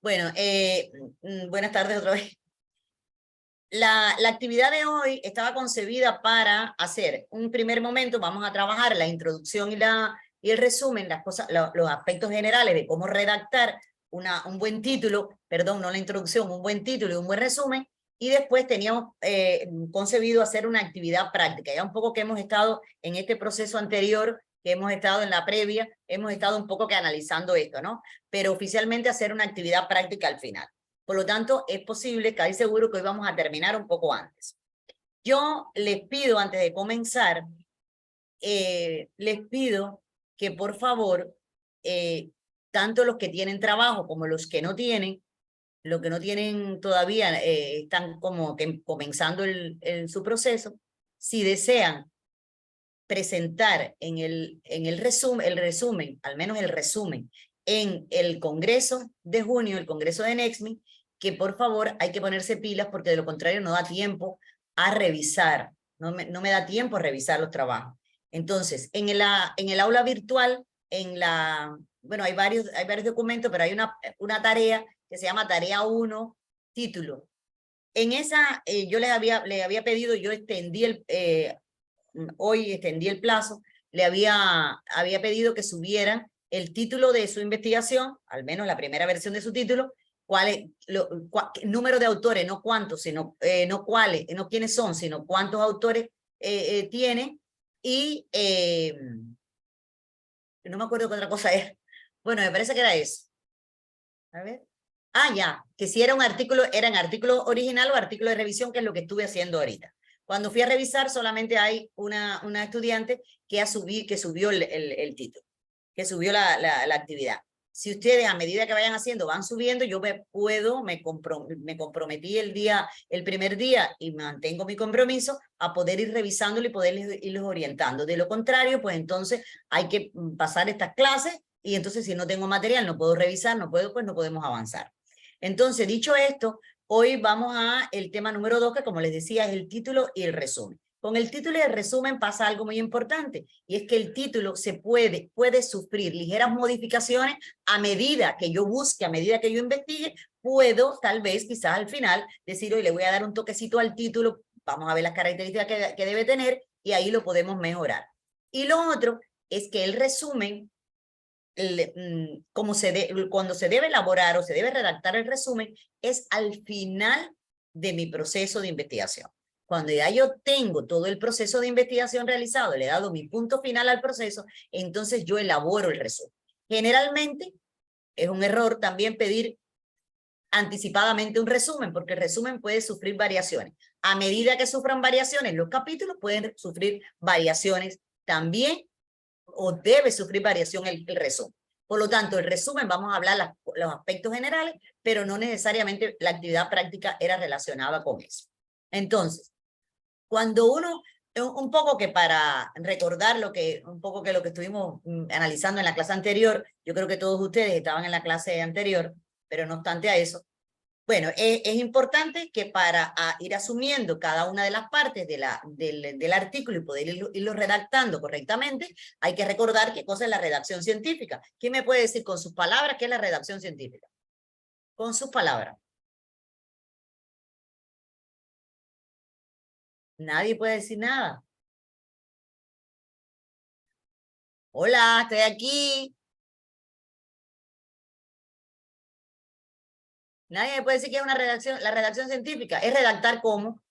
Bueno, buenas tardes otra vez. La actividad de hoy estaba concebida para hacer un primer momento, vamos a trabajar la introducción y el resumen, las cosas, los aspectos generales de cómo redactar un buen título, perdón, no la introducción, un buen título y un buen resumen, y después teníamos concebido hacer una actividad práctica, ya un poco que hemos estado en este proceso anterior, que hemos estado en la previa, hemos estado un poco que analizando esto, ¿no? Pero oficialmente hacer una actividad práctica al final. Por lo tanto, es posible, casi seguro que hoy vamos a terminar un poco antes. Yo les pido, antes de comenzar, les pido que por favor, tanto los que tienen trabajo como los que no tienen todavía, están como que comenzando su proceso, si desean presentar en el resumen, al menos el resumen, en el Congreso de junio, el Congreso de Nexmi, que por favor hay que ponerse pilas porque de lo contrario no da tiempo a revisar, no me da tiempo a revisar los trabajos. Entonces, en el aula virtual, bueno, hay varios documentos, pero hay una tarea que se llama tarea 1, título. En esa, yo les había pedido, yo hoy extendí el plazo, le había pedido que subieran el título de su investigación, al menos la primera versión de su título, número de autores, no cuántos, sino no cuáles, no quiénes son, sino cuántos autores tiene, y no me acuerdo qué otra cosa es. Bueno, me parece que era eso. A ver. Ah, ya, que si era eran artículo original o artículo de revisión, que es lo que estuve haciendo ahorita. Cuando fui a revisar, solamente hay una estudiante que subió el título, que subió la actividad. Si ustedes, a medida que vayan haciendo, van subiendo, yo me comprometí el primer día y mantengo mi compromiso a poder ir revisándolo y poder irlos orientando. De lo contrario, pues entonces hay que pasar estas clases y entonces si no tengo material, no puedo revisar, pues no podemos avanzar. Entonces, dicho esto, hoy vamos a el tema número 2, que como les decía, es el título y el resumen. Con el título y el resumen pasa algo muy importante, y es que el título puede sufrir ligeras modificaciones a medida que yo busque, a medida que yo investigue, puedo tal vez quizás al final decir, hoy le voy a dar un toquecito al título, vamos a ver las características que debe tener, y ahí lo podemos mejorar. Y lo otro es que el resumen, cuando se debe elaborar o se debe redactar el resumen, es al final de mi proceso de investigación. Cuando ya yo tengo todo el proceso de investigación realizado, le he dado mi punto final al proceso, entonces yo elaboro el resumen. Generalmente es un error también pedir anticipadamente un resumen, porque el resumen puede sufrir variaciones. A medida que sufran variaciones, los capítulos pueden sufrir variaciones también, o debe sufrir variación el resumen. Por lo tanto, el resumen, vamos a hablar los aspectos generales, pero no necesariamente la actividad práctica era relacionada con eso. Entonces, cuando un poco que para recordar lo que estuvimos analizando en la clase anterior, yo creo que todos ustedes estaban en la clase anterior, pero no obstante a eso, bueno, es importante que para ir asumiendo cada una de las partes del artículo y poder irlo redactando correctamente, hay que recordar qué cosa es la redacción científica. ¿Quién me puede decir con sus palabras qué es la redacción científica? Con sus palabras. Nadie puede decir nada. Hola, estoy aquí. Nadie me puede decir qué es la redacción científica. Es redactar cómo.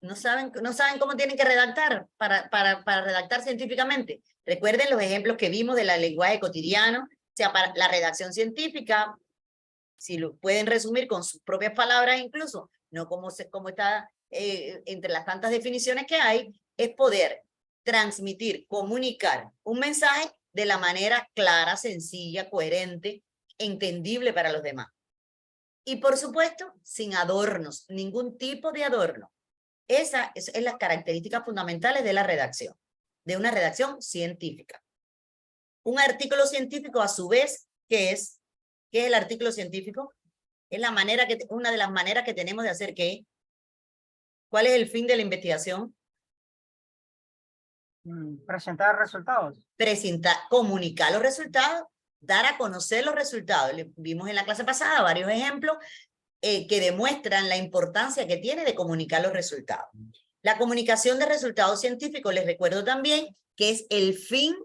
No saben cómo tienen que redactar para redactar científicamente. Recuerden los ejemplos que vimos del lenguaje cotidiano, o sea, para la redacción científica, si lo pueden resumir con sus propias palabras incluso, no como está entre las tantas definiciones que hay, es poder transmitir, comunicar un mensaje de la manera clara, sencilla, coherente, entendible para los demás. Y por supuesto, sin adornos, ningún tipo de adorno. Esas son las características fundamentales de la redacción, de una redacción científica. Un artículo científico, a su vez, ¿qué es? ¿Qué es el artículo científico? Es una de las maneras que tenemos de hacer ¿qué? ¿Cuál es el fin de la investigación? Presentar resultados. Comunicar los resultados, dar a conocer los resultados. Vimos en la clase pasada varios ejemplos que demuestran la importancia que tiene de comunicar los resultados. La comunicación de resultados científicos, les recuerdo también que es el fin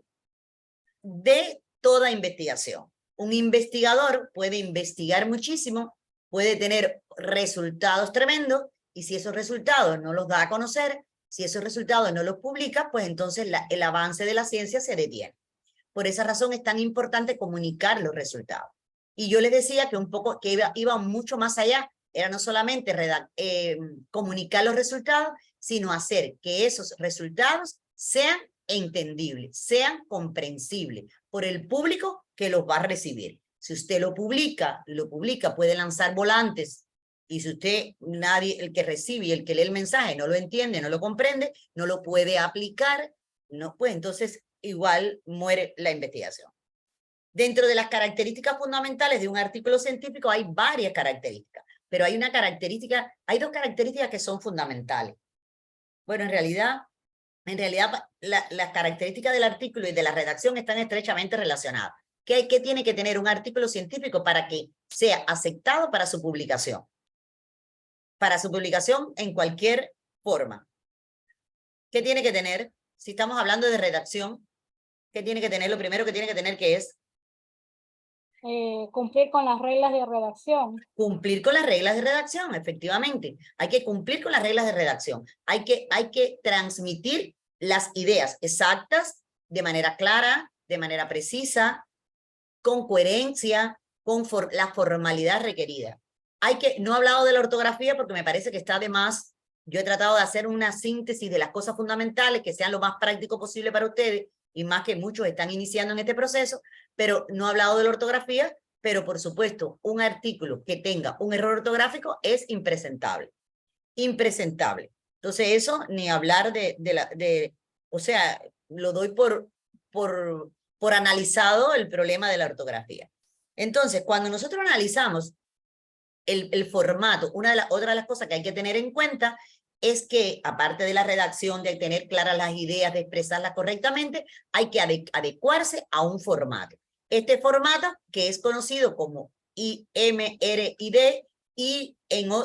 de toda investigación. Un investigador puede investigar muchísimo, puede tener resultados tremendos, y si esos resultados no los da a conocer, si esos resultados no los publica, pues entonces el avance de la ciencia se detiene. Por esa razón es tan importante comunicar los resultados. Y yo les decía que un poco que iba mucho más allá, era no solamente comunicar los resultados, sino hacer que esos resultados sean entendibles, sean comprensibles por el público que los va a recibir. Si usted lo publica, puede lanzar volantes, y si usted, el que recibe y el que lee el mensaje no lo entiende, no lo comprende, no lo puede aplicar, no, pues entonces igual muere la investigación. Dentro de las características fundamentales de un artículo científico hay varias características, pero hay dos características que son fundamentales. Bueno, en realidad las características del artículo y de la redacción están estrechamente relacionadas. ¿Qué tiene que tener un artículo científico para que sea aceptado para su publicación? Para su publicación en cualquier forma. ¿Qué tiene que tener? Si estamos hablando de redacción, ¿qué tiene que tener? Lo primero que tiene que tener, ¿qué es? Cumplir con las reglas de redacción. Cumplir con las reglas de redacción, efectivamente. Hay que cumplir con las reglas de redacción. Hay que transmitir las ideas exactas, de manera clara, de manera precisa, con coherencia, con la formalidad requerida. No he hablado de la ortografía porque me parece que está de más. Yo he tratado de hacer una síntesis de las cosas fundamentales que sean lo más práctico posible para ustedes, y más que muchos están iniciando en este proceso, pero no he hablado de la ortografía, pero por supuesto, un artículo que tenga un error ortográfico es impresentable. Impresentable. Entonces eso, ni hablar o sea, lo doy por analizado el problema de la ortografía. Entonces, cuando nosotros analizamos el formato, otra de las cosas que hay que tener en cuenta es que, aparte de la redacción, de tener claras las ideas, de expresarlas correctamente, hay que adecuarse a un formato. Este formato, que es conocido como IMRID, y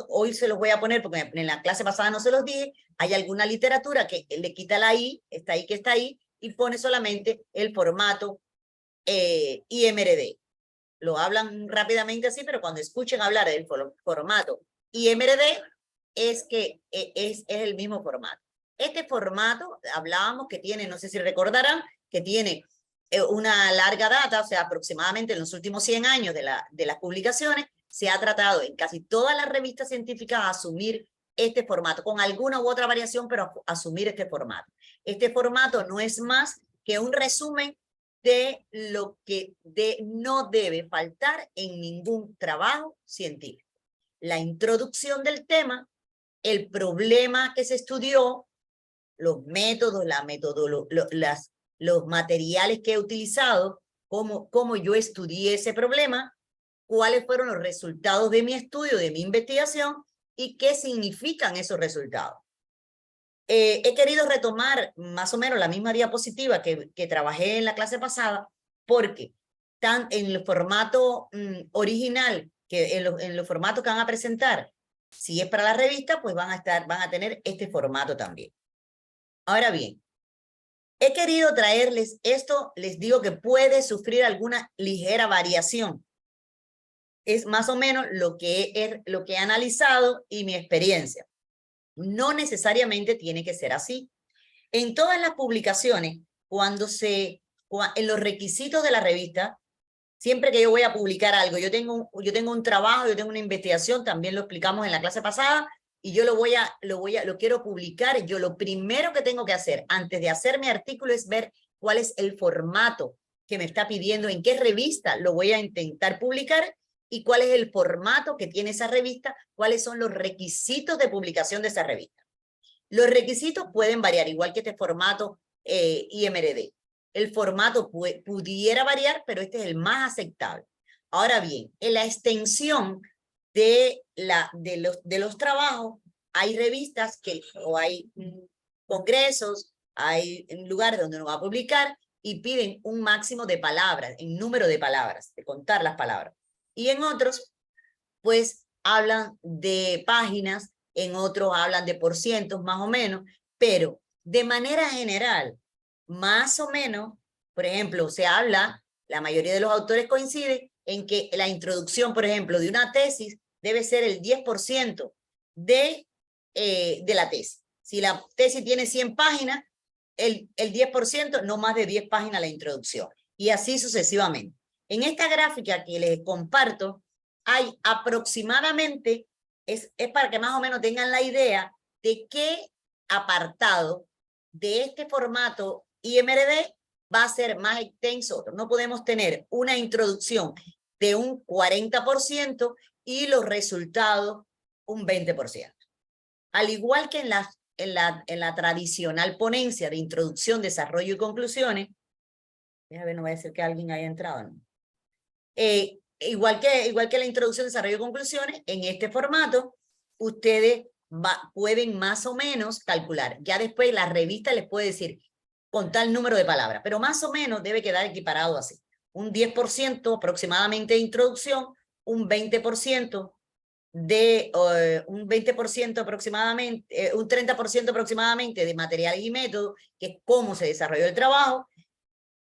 hoy se los voy a poner porque en la clase pasada no se los dije, hay alguna literatura que le quita la I, está ahí que está ahí, y pone solamente el formato IMRD. Lo hablan rápidamente así, pero cuando escuchen hablar del formato IMRD, es que es el mismo formato. Este formato, hablábamos que tiene, no sé si recordarán, que tiene una larga data, o sea, aproximadamente en los últimos 100 años de las publicaciones, se ha tratado en casi todas las revistas científicas a asumir este formato, con alguna u otra variación, pero asumir este formato. Este formato no es más que un resumen de lo que no debe faltar en ningún trabajo científico. La introducción del tema, el problema que se estudió, los métodos, los materiales que he utilizado, cómo yo estudié ese problema, cuáles fueron los resultados de mi estudio, de mi investigación, y qué significan esos resultados. He querido retomar más o menos la misma diapositiva que trabajé en la clase pasada, porque en el formato original, en los formatos que van a presentar, si es para la revista, pues van a tener este formato también. Ahora bien, he querido traerles esto, les digo que puede sufrir alguna ligera variación. Es más o menos lo que he analizado y mi experiencia. No necesariamente tiene que ser así. En todas las publicaciones, en los requisitos de la revista, siempre que yo voy a publicar algo, yo tengo un trabajo, yo tengo una investigación, también lo explicamos en la clase pasada, y yo lo quiero publicar, yo lo primero que tengo que hacer antes de hacer mi artículo es ver cuál es el formato que me está pidiendo, en qué revista lo voy a intentar publicar, y cuál es el formato que tiene esa revista, cuáles son los requisitos de publicación de esa revista. Los requisitos pueden variar, igual que este formato IMRD. El formato pudiera variar, pero este es el más aceptable. Ahora bien, en la extensión de los trabajos, hay revistas o hay congresos, hay lugares donde uno va a publicar y piden un máximo de palabras, en número de palabras, de contar las palabras. Y en otros, pues hablan de páginas, en otros hablan de porcientos más o menos, pero de manera general, más o menos, por ejemplo, se habla, la mayoría de los autores coinciden en que la introducción, por ejemplo, de una tesis debe ser el 10% de la tesis. Si la tesis tiene 100 páginas, el 10%, no más de 10 páginas la introducción, y así sucesivamente. En esta gráfica que les comparto, hay aproximadamente, es para que más o menos tengan la idea de qué apartado de este formato IMRD va a ser más extenso. No podemos tener una introducción de un 40% y los resultados un 20%. Al igual que en la tradicional ponencia de introducción, desarrollo y conclusiones, déjame ver, no voy a decir que alguien haya entrado, ¿no? Igual que la introducción, desarrollo y conclusiones, en este formato, ustedes pueden más o menos calcular. Ya después la revista les puede decir con tal número de palabras, pero más o menos debe quedar equiparado así. Un 10% aproximadamente de introducción, un 20% un 20% aproximadamente, un 30% aproximadamente de materiales y métodos, que es cómo se desarrolló el trabajo,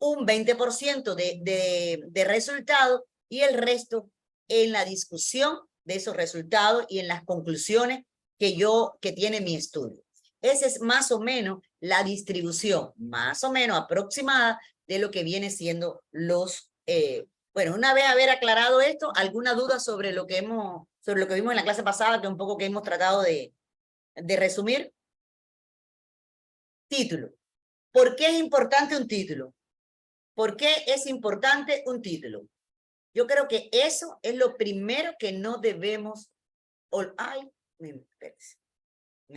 un 20% de resultados y el resto en la discusión de esos resultados y en las conclusiones que tiene mi estudio. Esa es más o menos la distribución, más o menos aproximada de lo que viene siendo los... bueno, una vez haber aclarado esto, ¿alguna duda sobre lo que vimos en la clase pasada, que un poco que hemos tratado de resumir? Título. ¿Por qué es importante un título? ¿Por qué es importante un título? Yo creo que eso es lo primero que no debemos... Ay, me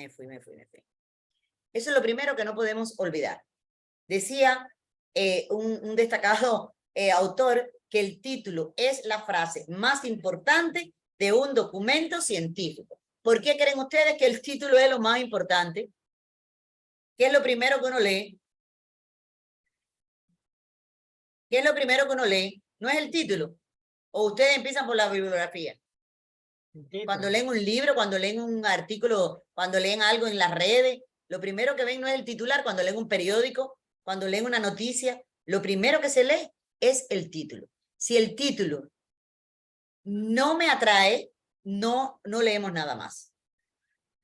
fui. Eso es lo primero que no podemos olvidar. Decía un destacado autor que el título es la frase más importante de un documento científico. ¿Por qué creen ustedes que el título es lo más importante? ¿Qué es lo primero que uno lee? ¿Qué es lo primero que uno lee? ¿No es el título? ¿O ustedes empiezan por la bibliografía? Cuando leen un libro, cuando leen un artículo, cuando leen algo en las redes, lo primero que ven no es el titular. Cuando leen un periódico, cuando leen una noticia, lo primero que se lee es el título. Si el título no me atrae, no leemos nada más.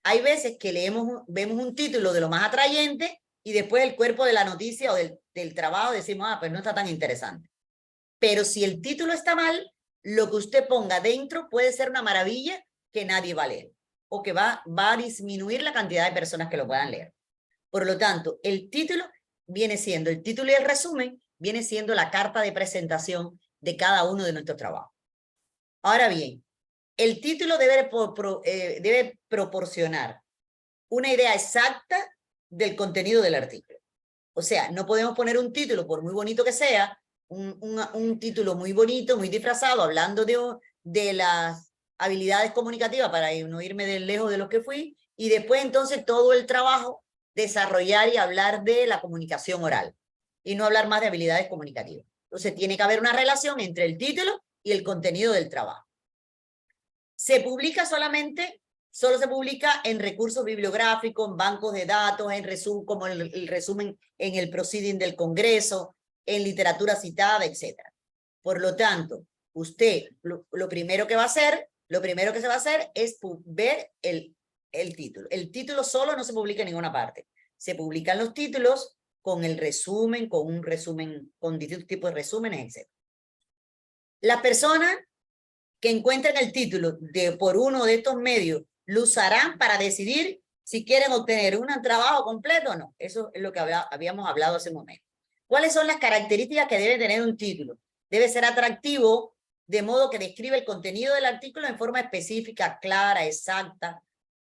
Hay veces que vemos un título de lo más atrayente y después el cuerpo de la noticia o del trabajo decimos, pues no está tan interesante. Pero si el título está mal, lo que usted ponga dentro puede ser una maravilla que nadie va a leer o que va a disminuir la cantidad de personas que lo puedan leer. Por lo tanto, el título viene siendo, el título y el resumen viene siendo la carta de presentación de cada uno de nuestros trabajos. Ahora bien, el título debe proporcionar una idea exacta del contenido del artículo. O sea, no podemos poner un título, por muy bonito que sea, un título muy bonito, muy disfrazado, hablando de las habilidades comunicativas para no irme de lejos de lo que fui, y después entonces todo el trabajo desarrollar y hablar de la comunicación oral, y no hablar más de habilidades comunicativas. Entonces tiene que haber una relación entre el título y el contenido del trabajo. Solo se publica en recursos bibliográficos, en bancos de datos, en resumen, como el resumen en el proceeding del Congreso, en literatura citada, etc. Por lo tanto, usted lo primero que se va a hacer es ver el título. El título solo no se publica en ninguna parte. Se publican los títulos con el resumen, con distintos tipos de resúmenes, etc. La persona que encuentren el título por uno de estos medios lo usarán para decidir si quieren obtener un trabajo completo o no. Eso es lo que habíamos hablado hace un momento. ¿Cuáles son las características que debe tener un título? Debe ser atractivo, de modo que describe el contenido del artículo en forma específica, clara, exacta,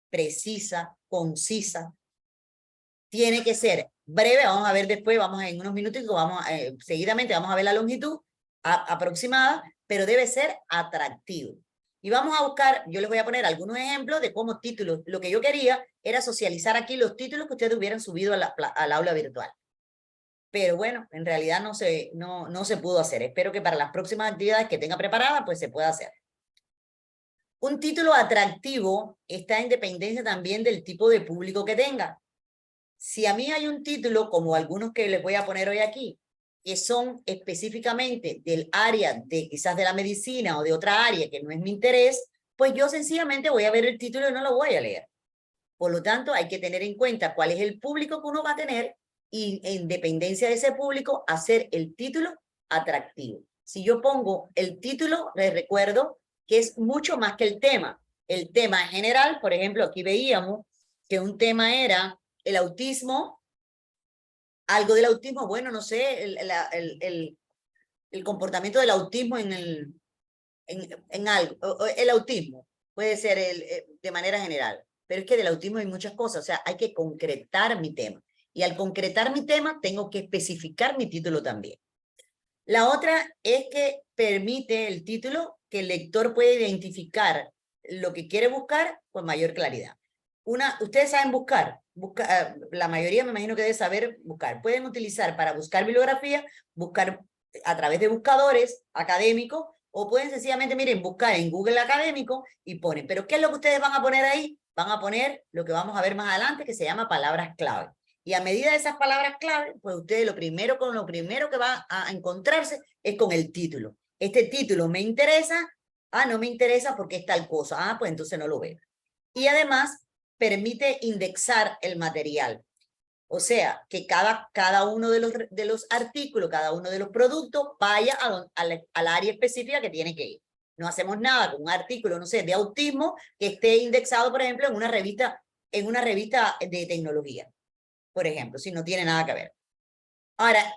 precisa, concisa. Tiene que ser breve, vamos a ver después, en unos minutitos, seguidamente vamos a ver la longitud aproximada, pero debe ser atractivo. Y vamos a buscar, yo les voy a poner algunos ejemplos de cómo títulos. Lo que yo quería era socializar aquí los títulos que ustedes hubieran subido al aula virtual. Pero bueno, en realidad no se pudo hacer. Espero que para las próximas actividades que tenga preparadas, pues se pueda hacer. Un título atractivo está en dependencia también del tipo de público que tenga. Si a mí hay un título, como algunos que les voy a poner hoy aquí, que son específicamente del área de quizás de la medicina o de otra área que no es mi interés, pues yo sencillamente voy a ver el título y no lo voy a leer. Por lo tanto, hay que tener en cuenta cuál es el público que uno va a tener y en dependencia de ese público, hacer el título atractivo. Si yo pongo el título, les recuerdo que es mucho más que el tema. El tema en general, por ejemplo, aquí veíamos que un tema era el autismo, algo del autismo, bueno, no sé, el comportamiento del autismo en algo, el autismo puede ser de manera general, pero es que del autismo hay muchas cosas, o sea, hay que concretar mi tema. Y al concretar mi tema, tengo que especificar mi título también. La otra es que permite el título que el lector puede identificar lo que quiere buscar con mayor claridad. Ustedes saben buscar, la mayoría me imagino que debe saber buscar. Pueden utilizar para buscar bibliografía, buscar a través de buscadores académicos, o pueden sencillamente, miren, buscar en Google académico y ponen. Pero ¿qué es lo que ustedes van a poner ahí? Van a poner lo que vamos a ver más adelante, que se llama palabras clave. Y a medida de esas palabras clave, pues ustedes lo primero que va a encontrarse es con el título. Este título me interesa, no me interesa porque es tal cosa, pues entonces no lo veo. Y además permite indexar el material. O sea, que cada uno de los artículos, cada uno de los productos vaya al área específica que tiene que ir. No hacemos nada con un artículo, no sé, de autismo que esté indexado, por ejemplo, en una revista de tecnología, por ejemplo, si no tiene nada que ver. Ahora,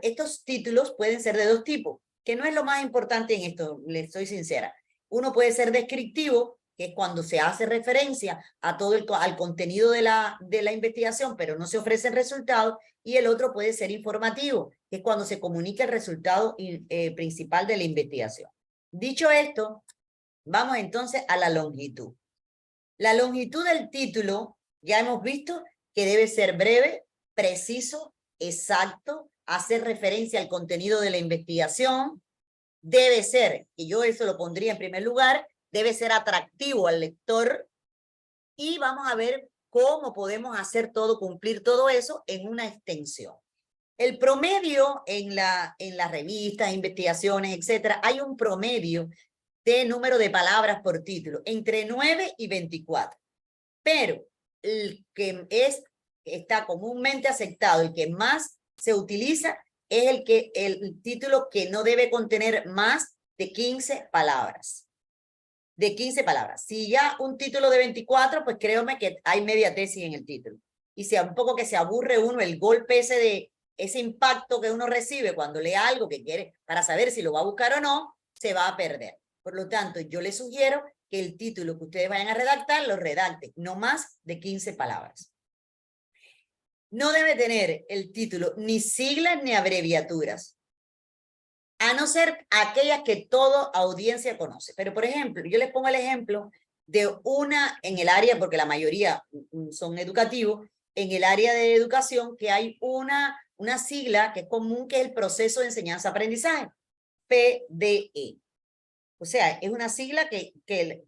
estos títulos pueden ser de dos tipos, que no es lo más importante en esto, les soy sincera. Uno puede ser descriptivo, que es cuando se hace referencia a al contenido de la investigación, pero no se ofrece el resultado, y el otro puede ser informativo, que es cuando se comunica el resultado principal de la investigación. Dicho esto, vamos entonces a la longitud. La longitud del título, ya hemos visto que debe ser breve, preciso, exacto, hacer referencia al contenido de la investigación, debe ser, y yo eso lo pondría en primer lugar, debe ser atractivo al lector, y vamos a ver cómo podemos hacer cumplir todo eso en una extensión. El promedio en las revistas, investigaciones, etcétera, hay un promedio de número de palabras por título, entre 9 y 24. Pero el que está comúnmente aceptado, el que más se utiliza, es el título que no debe contener más de 15 palabras. De 15 palabras. Si ya un título de 24, pues créeme que hay media tesis en el título. Y si un poco que se aburre uno, el golpe ese impacto que uno recibe cuando lee algo que quiere para saber si lo va a buscar o no, se va a perder. Por lo tanto, yo les sugiero que el título que ustedes vayan a redactar, lo redacten, no más de 15 palabras. No debe tener el título ni siglas ni abreviaturas, a no ser aquellas que toda audiencia conoce. Pero, por ejemplo, yo les pongo el ejemplo de una en el área, porque la mayoría son educativos, en el área de educación, que hay una sigla que es común, que es el proceso de enseñanza-aprendizaje, PDE. O sea, es una sigla que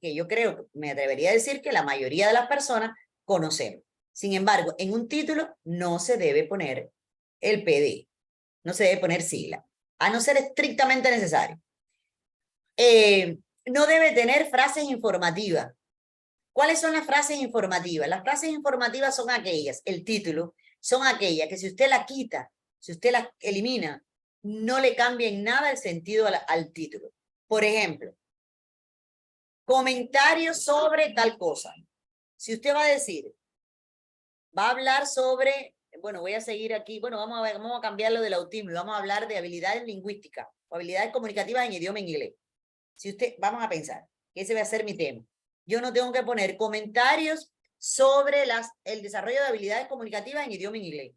yo creo, me atrevería a decir que la mayoría de las personas conocemos. Sin embargo, en un título no se debe poner el PDE, no se debe poner sigla, a no ser estrictamente necesario. No debe tener frases informativas. ¿Cuáles son las frases informativas? Las frases informativas son aquellas, el título, son aquellas que si usted la quita, si usted la elimina, no le cambia en nada el sentido al título. Por ejemplo, comentarios sobre tal cosa. Si usted va a decir, va a hablar sobre, bueno, voy a seguir aquí, bueno, vamos a cambiar lo del autismo y vamos a hablar de habilidades lingüísticas o habilidades comunicativas en idioma inglés. Si usted, vamos a pensar que ese va a ser mi tema. Yo no tengo que poner comentarios sobre el desarrollo de habilidades comunicativas en idioma inglés,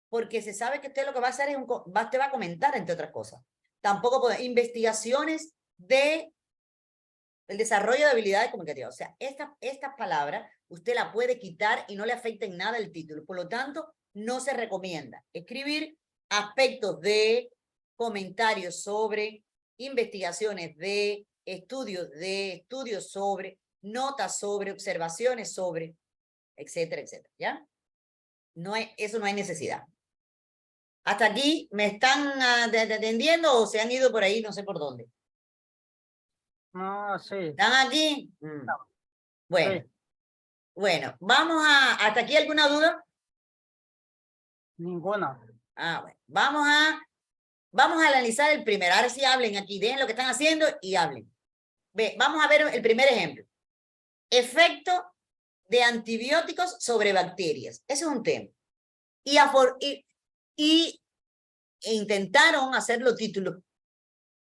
porque se sabe que usted lo que va a hacer es usted va a comentar, entre otras cosas. Tampoco poner investigaciones de El desarrollo de habilidades comunicativas. O sea, esta palabra usted la puede quitar y no le afecta en nada el título. Por lo tanto, no se recomienda escribir aspectos de comentarios sobre, investigaciones de, estudios sobre, notas sobre, observaciones sobre, etcétera, etcétera. ¿Ya? Eso no hay necesidad. ¿Hasta aquí me están atendiendo o se han ido por ahí? No sé por dónde. No, sí, ¿Están aquí? Bueno, sí, bueno, ¿hasta aquí alguna duda? ninguna. Bueno, vamos a analizar el primero. Ahora sí hablen aquí, dejen lo que están haciendo y hablen. Vamos a ver el primer ejemplo. Efecto de antibióticos sobre bacterias. Ese es un tema. Y intentaron hacerlo título.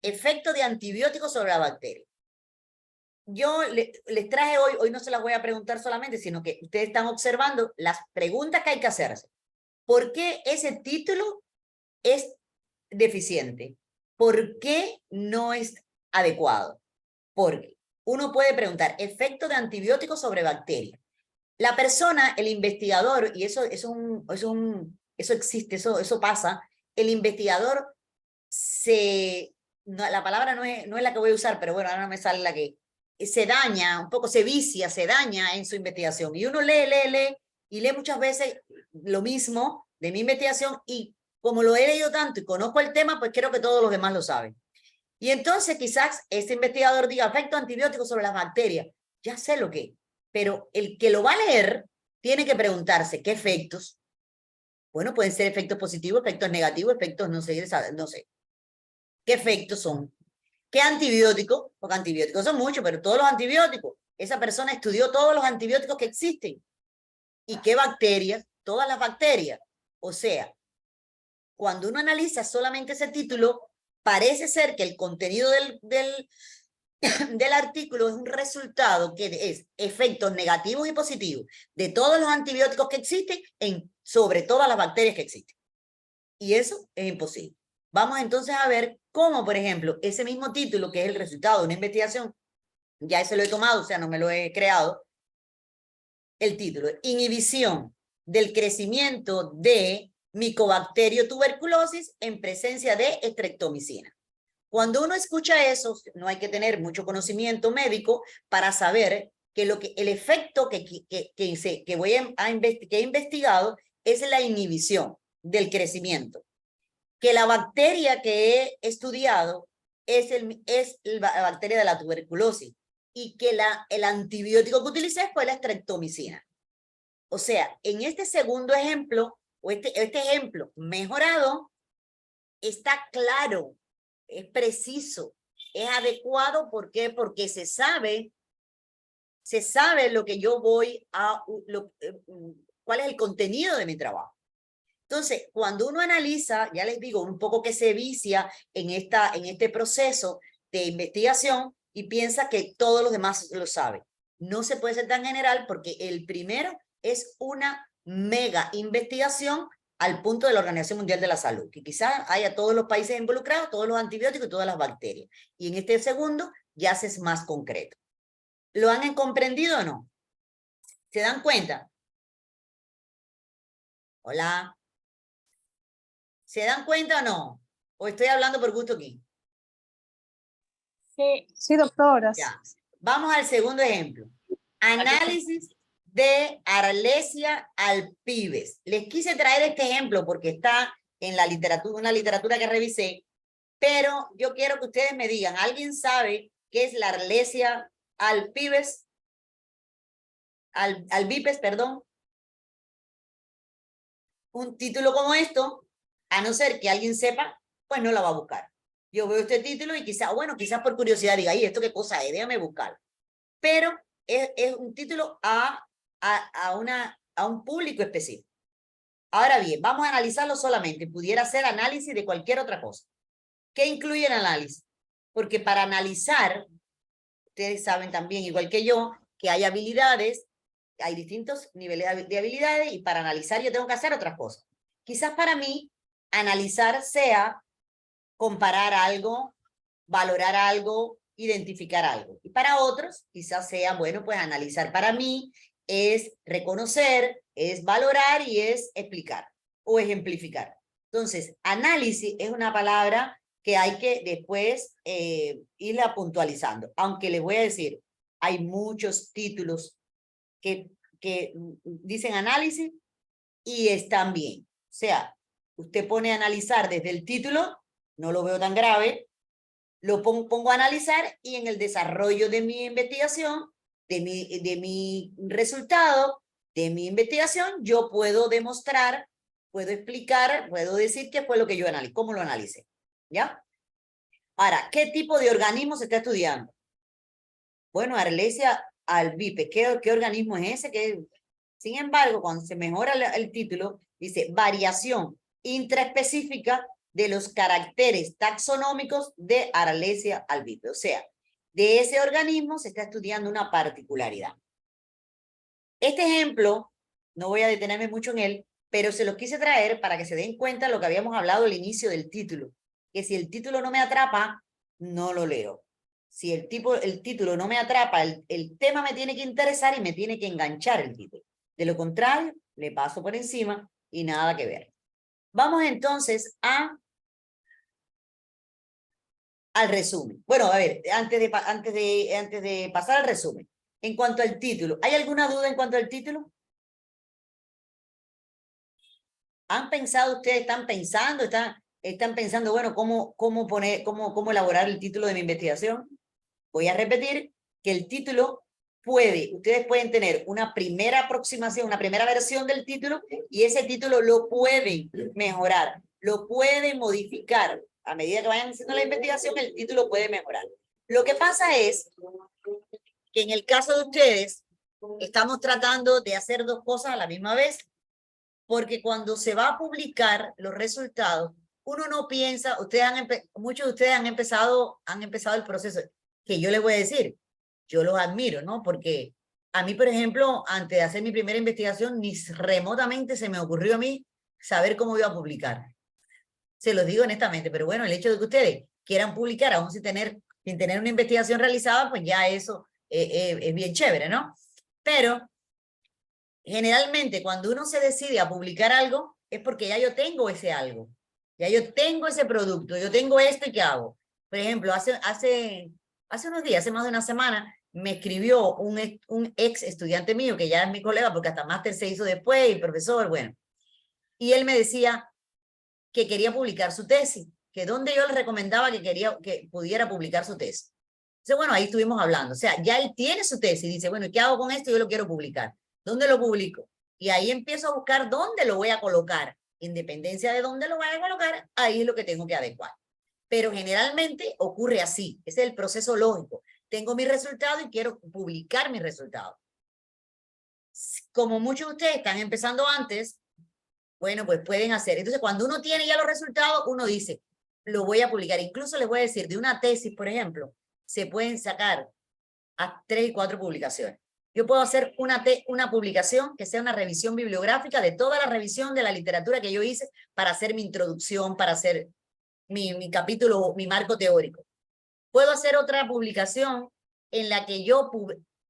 Efecto de antibióticos sobre la bacteria. Yo les traje hoy no se las voy a preguntar solamente, sino que ustedes están observando las preguntas que hay que hacerse. ¿Por qué ese título es deficiente? ¿Por qué no es adecuado? Porque uno puede preguntar, efecto de antibióticos sobre bacterias. La persona, el investigador, y eso existe, eso pasa, el investigador la palabra no es la que voy a usar, pero bueno, ahora no me sale la que, se daña, un poco se vicia, se daña en su investigación. Y uno lee, y lee muchas veces lo mismo de mi investigación, y como lo he leído tanto y conozco el tema, pues creo que todos los demás lo saben. Y entonces quizás ese investigador diga, efecto antibiótico sobre las bacterias. Ya sé lo que, pero el que lo va a leer tiene que preguntarse, ¿qué efectos? Bueno, pueden ser efectos positivos, efectos negativos, efectos no sé. ¿Qué efectos son? ¿Qué antibióticos? Porque antibióticos son muchos, pero todos los antibióticos. Esa persona estudió todos los antibióticos que existen. ¿Y qué bacterias? Todas las bacterias. O sea, cuando uno analiza solamente ese título, parece ser que el contenido del artículo es un resultado que es efectos negativos y positivos de todos los antibióticos que existen sobre todas las bacterias que existen. Y eso es imposible. Vamos entonces a ver cómo, por ejemplo, ese mismo título, que es el resultado de una investigación, ya ese lo he tomado, o sea, no me lo he creado, el título, inhibición del crecimiento de Mycobacterium tuberculosis en presencia de estreptomicina. Cuando uno escucha eso, no hay que tener mucho conocimiento médico para saber que el efecto que he investigado es la inhibición del crecimiento. Que la bacteria que he estudiado es la bacteria de la tuberculosis y que el antibiótico que utilicé fue la estreptomicina. O sea, en este segundo ejemplo, o este ejemplo mejorado, está claro, es preciso, es adecuado. ¿Por qué? Porque se sabe lo que yo voy a, cuál es el contenido de mi trabajo. Entonces, cuando uno analiza, ya les digo, un poco que se vicia en este proceso de investigación y piensa que todos los demás lo saben. No se puede ser tan general porque el primero es una mega investigación al punto de la Organización Mundial de la Salud, que quizás haya todos los países involucrados, todos los antibióticos y todas las bacterias. Y en este segundo ya se es más concreto. ¿Lo han comprendido o no? ¿Se dan cuenta? Hola. ¿Se dan cuenta o no? ¿O estoy hablando por gusto aquí? Sí, doctora. Ya. Vamos al segundo ejemplo. Análisis de Arlesia alpibes. Les quise traer este ejemplo porque está en la literatura, una literatura que revisé, pero yo quiero que ustedes me digan, ¿alguien sabe qué es la Arlesia alpibes? Albipes, perdón. Un título como esto, a no ser que alguien sepa, pues no la va a buscar. Yo veo este título y quizás por curiosidad diga, ¿y esto qué cosa es? Déjame buscar. Pero es un título a un público específico. Ahora bien, vamos a analizarlo solamente. Pudiera ser análisis de cualquier otra cosa. ¿Qué incluye el análisis? Porque para analizar, ustedes saben también, igual que yo, que hay habilidades, hay distintos niveles de habilidades, y para analizar yo tengo que hacer otras cosas. Quizás para mí, analizar sea comparar algo, valorar algo, identificar algo. Y para otros, quizás sea, bueno, pues analizar para mí es reconocer, es valorar y es explicar o ejemplificar. Entonces, análisis es una palabra que hay que después irla puntualizando. Aunque les voy a decir, hay muchos títulos que dicen análisis y están bien. O sea, usted pone a analizar desde el título, no lo veo tan grave, lo pongo a analizar y en el desarrollo de mi investigación, de mi resultado, de mi investigación, yo puedo demostrar, puedo explicar, puedo decir qué fue lo que yo analicé, cómo lo analicé. ¿Ya? Ahora, ¿qué tipo de organismo se está estudiando? Bueno, Arlesia albipe, ¿qué organismo es ese? Sin embargo, cuando se mejora el título, dice variación intraespecífica de los caracteres taxonómicos de Arlesia albipe. O sea, de ese organismo se está estudiando una particularidad. Este ejemplo, no voy a detenerme mucho en él, pero se los quise traer para que se den cuenta de lo que habíamos hablado al inicio del título, que si el título no me atrapa, no lo leo. Si el título no me atrapa, el tema me tiene que interesar y me tiene que enganchar el título. De lo contrario, le paso por encima y nada que ver. Vamos entonces al resumen. Bueno, a ver, antes de pasar al resumen, en cuanto al título, ¿hay alguna duda en cuanto al título? ¿Han pensado ustedes, están pensando, bueno, cómo elaborar el título de mi investigación? Voy a repetir que el título ustedes pueden tener una primera aproximación, una primera versión del título, y ese título lo pueden mejorar, lo pueden modificar. A medida que vayan haciendo la investigación, el título puede mejorar. Lo que pasa es que en el caso de ustedes, estamos tratando de hacer dos cosas a la misma vez, porque cuando se va a publicar los resultados, uno no piensa, muchos de ustedes han empezado el proceso, que yo les voy a decir, yo los admiro, ¿no? Porque a mí, por ejemplo, antes de hacer mi primera investigación, ni remotamente se me ocurrió a mí saber cómo iba a publicar. Se los digo honestamente, pero bueno, el hecho de que ustedes quieran publicar aún sin tener una investigación realizada, pues ya eso es bien chévere, ¿no? Pero generalmente cuando uno se decide a publicar algo, es porque ya yo tengo ese algo, ya yo tengo ese producto, yo tengo esto y ¿qué hago? Por ejemplo, hace unos días, hace más de una semana, me escribió un ex estudiante mío, que ya es mi colega, porque hasta máster se hizo después, y profesor, bueno. Y él me decía que quería publicar su tesis, que donde yo le recomendaba que pudiera publicar su tesis. Entonces, bueno, ahí estuvimos hablando. O sea, ya él tiene su tesis y dice, bueno, ¿qué hago con esto? Yo lo quiero publicar. ¿Dónde lo publico? Y ahí empiezo a buscar dónde lo voy a colocar. Independencia de dónde lo vaya a colocar, ahí es lo que tengo que adecuar. Pero generalmente ocurre así. Ese es el proceso lógico. Tengo mi resultado y quiero publicar mi resultado. Como muchos de ustedes están empezando antes, bueno, pues pueden hacer. Entonces, cuando uno tiene ya los resultados, uno dice, lo voy a publicar. Incluso les voy a decir, de una tesis, por ejemplo, se pueden sacar a 3 y 4 publicaciones. Yo puedo hacer una publicación que sea una revisión bibliográfica de toda la revisión de la literatura que yo hice para hacer mi introducción, para hacer mi capítulo, mi marco teórico. Puedo hacer otra publicación en la que yo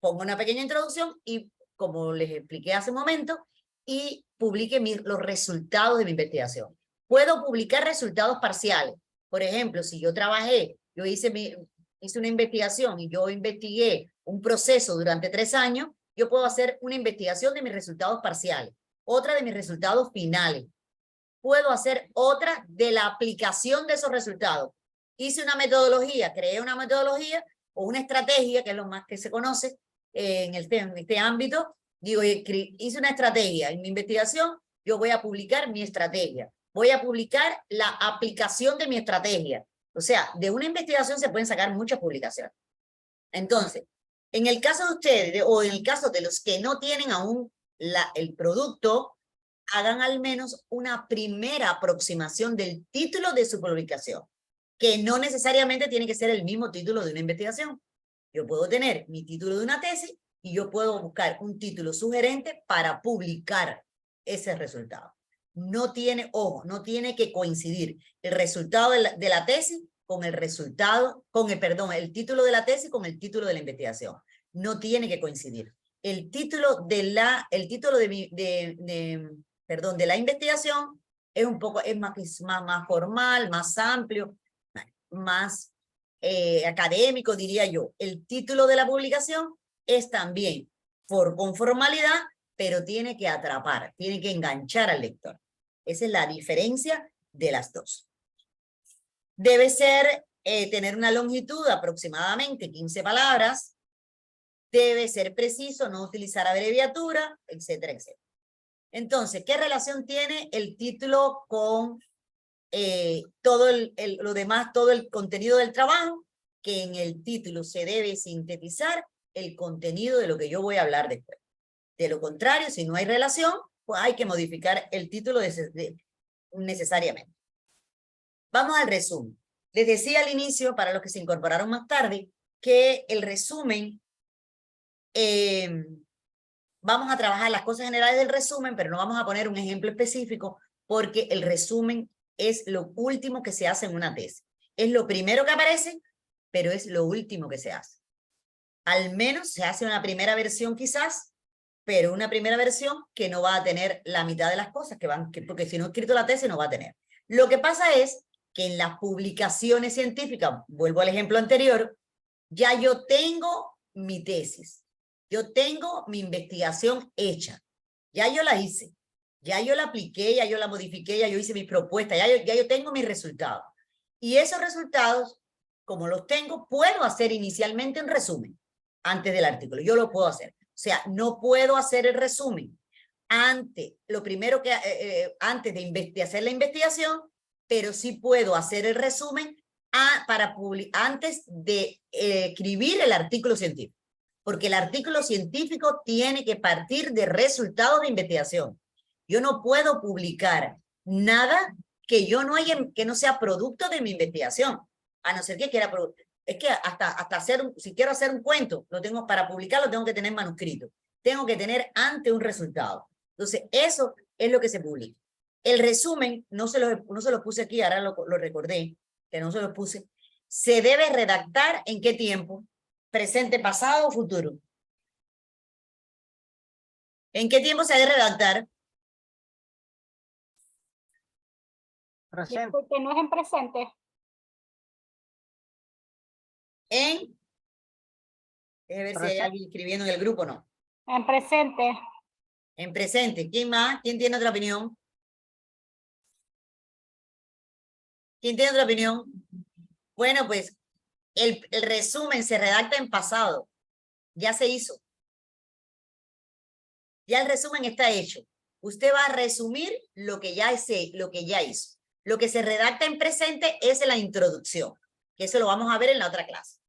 pongo una pequeña introducción y, como les expliqué hace un momento, y publique los resultados de mi investigación. Puedo publicar resultados parciales. Por ejemplo, si yo trabajé, yo hice una investigación y yo investigué un proceso durante 3 años, yo puedo hacer una investigación de mis resultados parciales, otra de mis resultados finales. Puedo hacer otra de la aplicación de esos resultados. Hice una metodología, creé una metodología o una estrategia, que es lo más que se conoce en este ámbito. Digo, hice una estrategia en mi investigación, yo voy a publicar mi estrategia. Voy a publicar la aplicación de mi estrategia. O sea, de una investigación se pueden sacar muchas publicaciones. Entonces, en el caso de ustedes, o en el caso de los que no tienen aún el producto, hagan al menos una primera aproximación del título de su publicación, que no necesariamente tiene que ser el mismo título de una investigación. Yo puedo tener mi título de una tesis y yo puedo buscar un título sugerente para publicar ese resultado. No tiene, ojo, no tiene que coincidir el resultado de la tesis con el resultado, el título de la tesis con el título de la investigación. No tiene que coincidir. El título de la investigación es más formal, más amplio, más académico, diría yo. El título de la publicación es también con formalidad, pero tiene que atrapar, tiene que enganchar al lector. Esa es la diferencia de las dos. Debe ser, tener una longitud de aproximadamente 15 palabras, debe ser preciso, no utilizar abreviatura, etcétera, etcétera. Entonces, ¿qué relación tiene el título con todo lo demás, todo el contenido del trabajo? Que en el título se debe sintetizar el contenido de lo que yo voy a hablar después. De lo contrario, si no hay relación, pues hay que modificar el título necesariamente. Vamos al resumen. Les decía al inicio, para los que se incorporaron más tarde, que el resumen, vamos a trabajar las cosas generales del resumen, pero no vamos a poner un ejemplo específico, porque el resumen es lo último que se hace en una tesis. Es lo primero que aparece, pero es lo último que se hace. Al menos se hace una primera versión quizás, pero una primera versión que no va a tener la mitad de las cosas porque si no he escrito la tesis no va a tener. Lo que pasa es que en las publicaciones científicas, vuelvo al ejemplo anterior, ya yo tengo mi tesis, yo tengo mi investigación hecha, ya yo la hice, ya yo la apliqué, ya yo la modifiqué, ya yo hice mi propuesta, ya yo tengo mis resultados. Y esos resultados, como los tengo, puedo hacer inicialmente un resumen antes del artículo, yo lo puedo hacer. O sea, no puedo hacer el resumen antes de hacer la investigación, pero sí puedo hacer el resumen antes de escribir el artículo científico. Porque el artículo científico tiene que partir de resultados de investigación. Yo no puedo publicar nada que no sea producto de mi investigación, a no ser que quiera producir. Es que si quiero hacer un cuento, para publicarlo tengo que tener manuscrito. Tengo que tener antes un resultado. Entonces, eso es lo que se publica. El resumen, no se lo puse aquí, ahora lo recordé, que no se lo puse. Se debe redactar ¿en qué tiempo? Presente, pasado o futuro. ¿En qué tiempo se debe redactar? Presente. Porque no es en presente. Déjeme ver si hay alguien escribiendo en el grupo o no. En presente. En presente. ¿Quién más? ¿Quién tiene otra opinión? ¿Quién tiene otra opinión? Bueno, pues el resumen se redacta en pasado. Ya se hizo. Ya el resumen está hecho. Usted va a resumir lo que ya hizo. Lo que se redacta en presente es la introducción, que eso lo vamos a ver en la otra clase.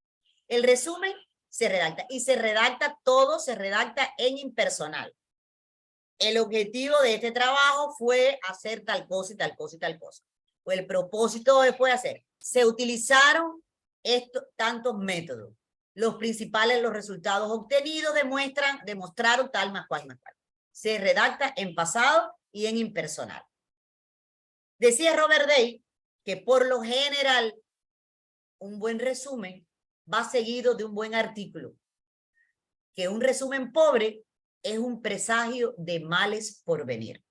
El resumen se redacta y se redacta en impersonal. El objetivo de este trabajo fue hacer tal cosa y tal cosa y tal cosa. O el propósito fue hacer. Se utilizaron tantos métodos. Los resultados obtenidos demostraron tal más cual más cual. Se redacta en pasado y en impersonal. Decía Robert Day que por lo general un buen resumen va seguido de un buen artículo. Que un resumen pobre es un presagio de males por venir.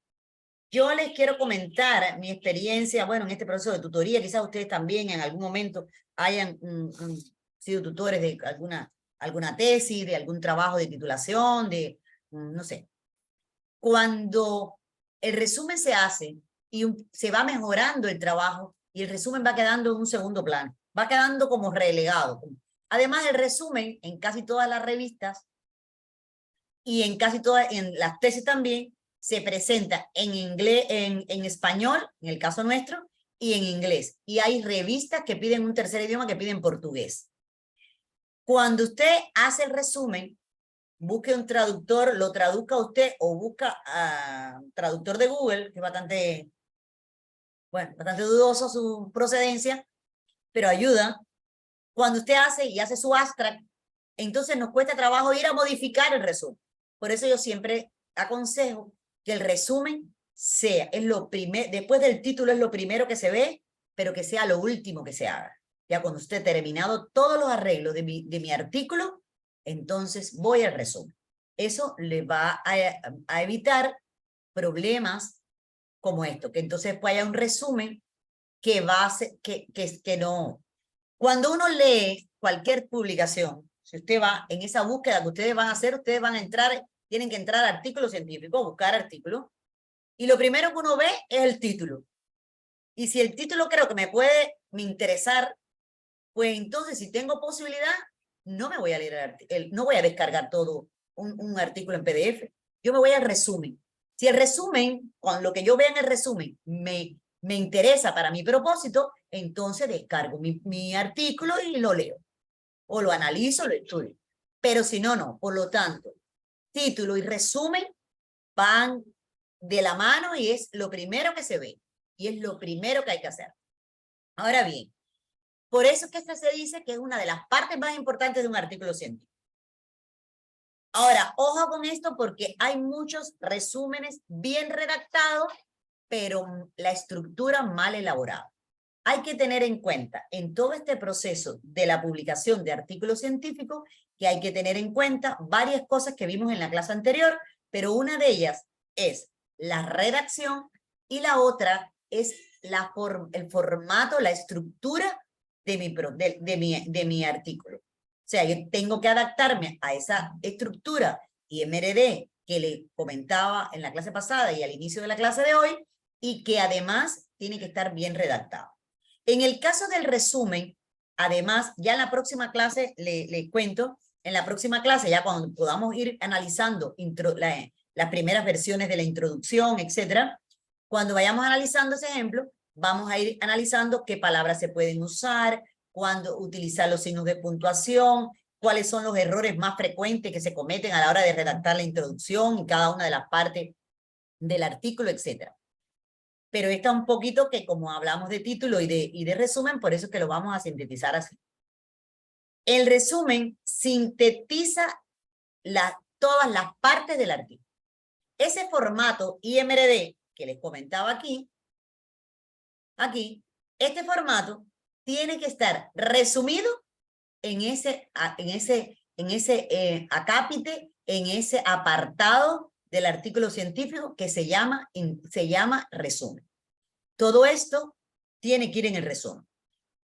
Yo les quiero comentar mi experiencia, bueno, en este proceso de tutoría, quizás ustedes también en algún momento hayan sido tutores de alguna tesis, de algún trabajo de titulación, no sé. Cuando el resumen se hace y se va mejorando el trabajo y el resumen va quedando en un segundo plano, va quedando como relegado. Además, el resumen en casi todas las revistas y en las tesis también, se presenta en inglés, en español, en el caso nuestro, y en inglés. Y hay revistas que piden un tercer idioma, que piden portugués. Cuando usted hace el resumen, busque un traductor, lo traduzca usted o busca a un traductor de Google, que es bastante dudoso su procedencia, pero ayuda. Cuando usted hace su abstract, entonces nos cuesta trabajo ir a modificar el resumen. Por eso yo siempre aconsejo que el resumen después del título es lo primero que se ve, pero que sea lo último que se haga. Ya cuando esté terminado todos los arreglos de mi artículo, entonces voy al resumen. Eso le va a evitar problemas como esto, que entonces pues haya un resumen que va a ser, que no. Cuando uno lee cualquier publicación, si usted va en esa búsqueda que ustedes van a hacer, ustedes van a entrar, tienen que entrar a artículos científicos, buscar artículos, y lo primero que uno ve es el título. Y si el título creo que me interesar, pues entonces si tengo posibilidad, no me voy a leer no voy a descargar todo un artículo en PDF. Yo me voy al resumen. Si el resumen, con lo que yo vea en el resumen, me interesa para mi propósito, entonces descargo mi artículo y lo leo. O lo analizo, lo estudio. Pero si no, no. Por lo tanto, título y resumen van de la mano y es lo primero que se ve. Y es lo primero que hay que hacer. Ahora bien, por eso es que esta se dice que es una de las partes más importantes de un artículo científico. Ahora, ojo con esto porque hay muchos resúmenes bien redactados, pero la estructura mal elaborada. Hay que tener en cuenta en todo este proceso de la publicación de artículos científicos que hay que tener en cuenta varias cosas que vimos en la clase anterior, pero una de ellas es la redacción y la otra es el formato, la estructura de mi artículo. O sea, yo tengo que adaptarme a esa estructura IMRD que le comentaba en la clase pasada y al inicio de la clase de hoy, y que además tiene que estar bien redactado. En el caso del resumen, además, ya en la próxima clase, le cuento, en la próxima clase, ya cuando podamos ir analizando las primeras versiones de la introducción, etcétera, cuando vayamos analizando ese ejemplo, vamos a ir analizando qué palabras se pueden usar, cuándo utilizar los signos de puntuación, cuáles son los errores más frecuentes que se cometen a la hora de redactar la introducción y cada una de las partes del artículo, etcétera. Pero está un poquito que como hablamos de título y de resumen, por eso es que lo vamos a sintetizar así. El resumen sintetiza todas las partes del artículo. Ese formato IMRD que les comentaba aquí, este formato tiene que estar resumido en ese acápite, en ese apartado del artículo científico que se llama resumen. Todo esto tiene que ir en el resumen.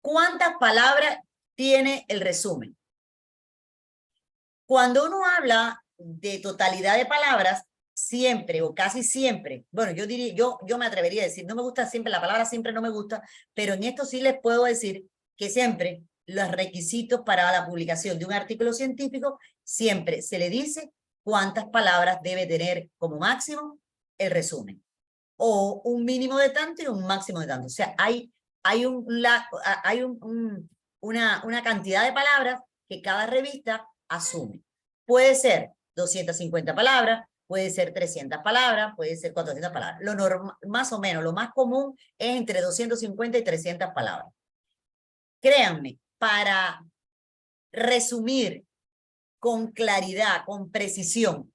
¿Cuántas palabras tiene el resumen? Cuando uno habla de totalidad de palabras, siempre o casi siempre, bueno, yo me atrevería a decir, no me gusta siempre, la palabra siempre no me gusta, pero en esto sí les puedo decir que siempre los requisitos para la publicación de un artículo científico, siempre se le dice cuántas palabras debe tener como máximo el resumen. O un mínimo de tanto y un máximo de tanto. O sea, hay una cantidad de palabras que cada revista asume. Puede ser 250 palabras, puede ser 300 palabras, puede ser 400 palabras. Más o menos, lo más común es entre 250 y 300 palabras. Créanme, para resumir con claridad, con precisión,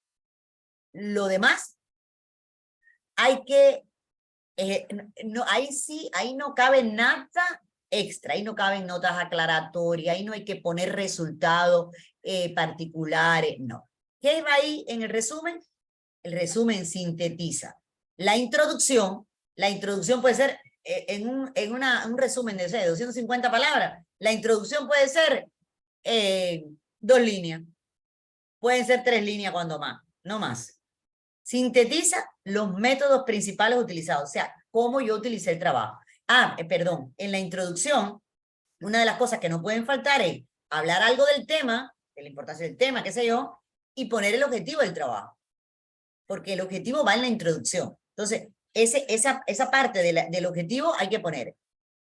lo demás, hay que, ahí no cabe nada extra, ahí no caben notas aclaratorias, ahí no hay que poner resultados particulares, no. ¿Qué va ahí en el resumen? El resumen sintetiza la introducción puede ser en un resumen de 250 palabras, la introducción puede ser 2 líneas, pueden ser 3 líneas cuando más, no más. Sintetiza los métodos principales utilizados, o sea, cómo yo utilicé el trabajo. Perdón, en la introducción, una de las cosas que no pueden faltar es hablar algo del tema, de la importancia del tema, qué sé yo, y poner el objetivo del trabajo. Porque el objetivo va en la introducción. Entonces, esa parte del objetivo hay que poner.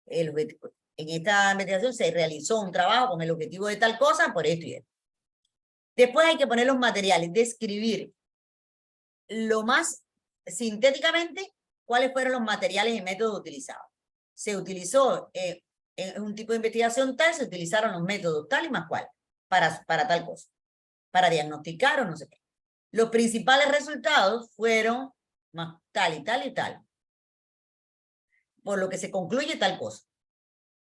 En esta investigación se realizó un trabajo con el objetivo de tal cosa, por esto y esto. Después hay que poner los materiales, describir lo más sintéticamente cuáles fueron los materiales y métodos utilizados. Se utilizó en un tipo de investigación tal, se utilizaron los métodos tal y más cual para tal cosa, para diagnosticar o no sé qué. Los principales resultados fueron más tal y tal y tal, por lo que se concluye tal cosa.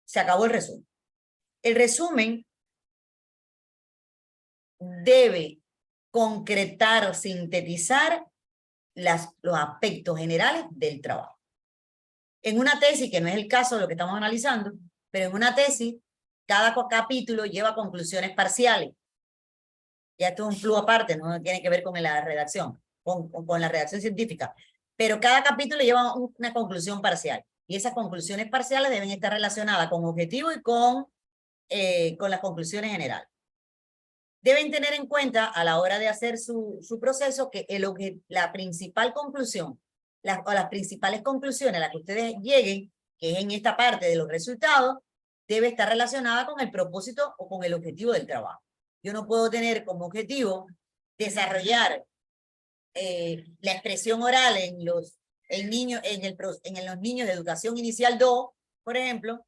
Se acabó el resumen. El resumen debe concretar, sintetizar los aspectos generales del trabajo. En una tesis, que no es el caso de lo que estamos analizando, pero en una tesis, cada capítulo lleva conclusiones parciales. Ya esto es un flujo aparte, no tiene que ver con la redacción, con la redacción científica. Pero cada capítulo lleva una conclusión parcial. Y esas conclusiones parciales deben estar relacionadas con objetivos y con las conclusiones generales. Deben tener en cuenta a la hora de hacer su proceso que la principal conclusión, o las principales conclusiones a las que ustedes lleguen, que es en esta parte de los resultados, debe estar relacionada con el propósito o con el objetivo del trabajo. Yo no puedo tener como objetivo desarrollar la expresión oral en los niños de educación inicial 2, por ejemplo,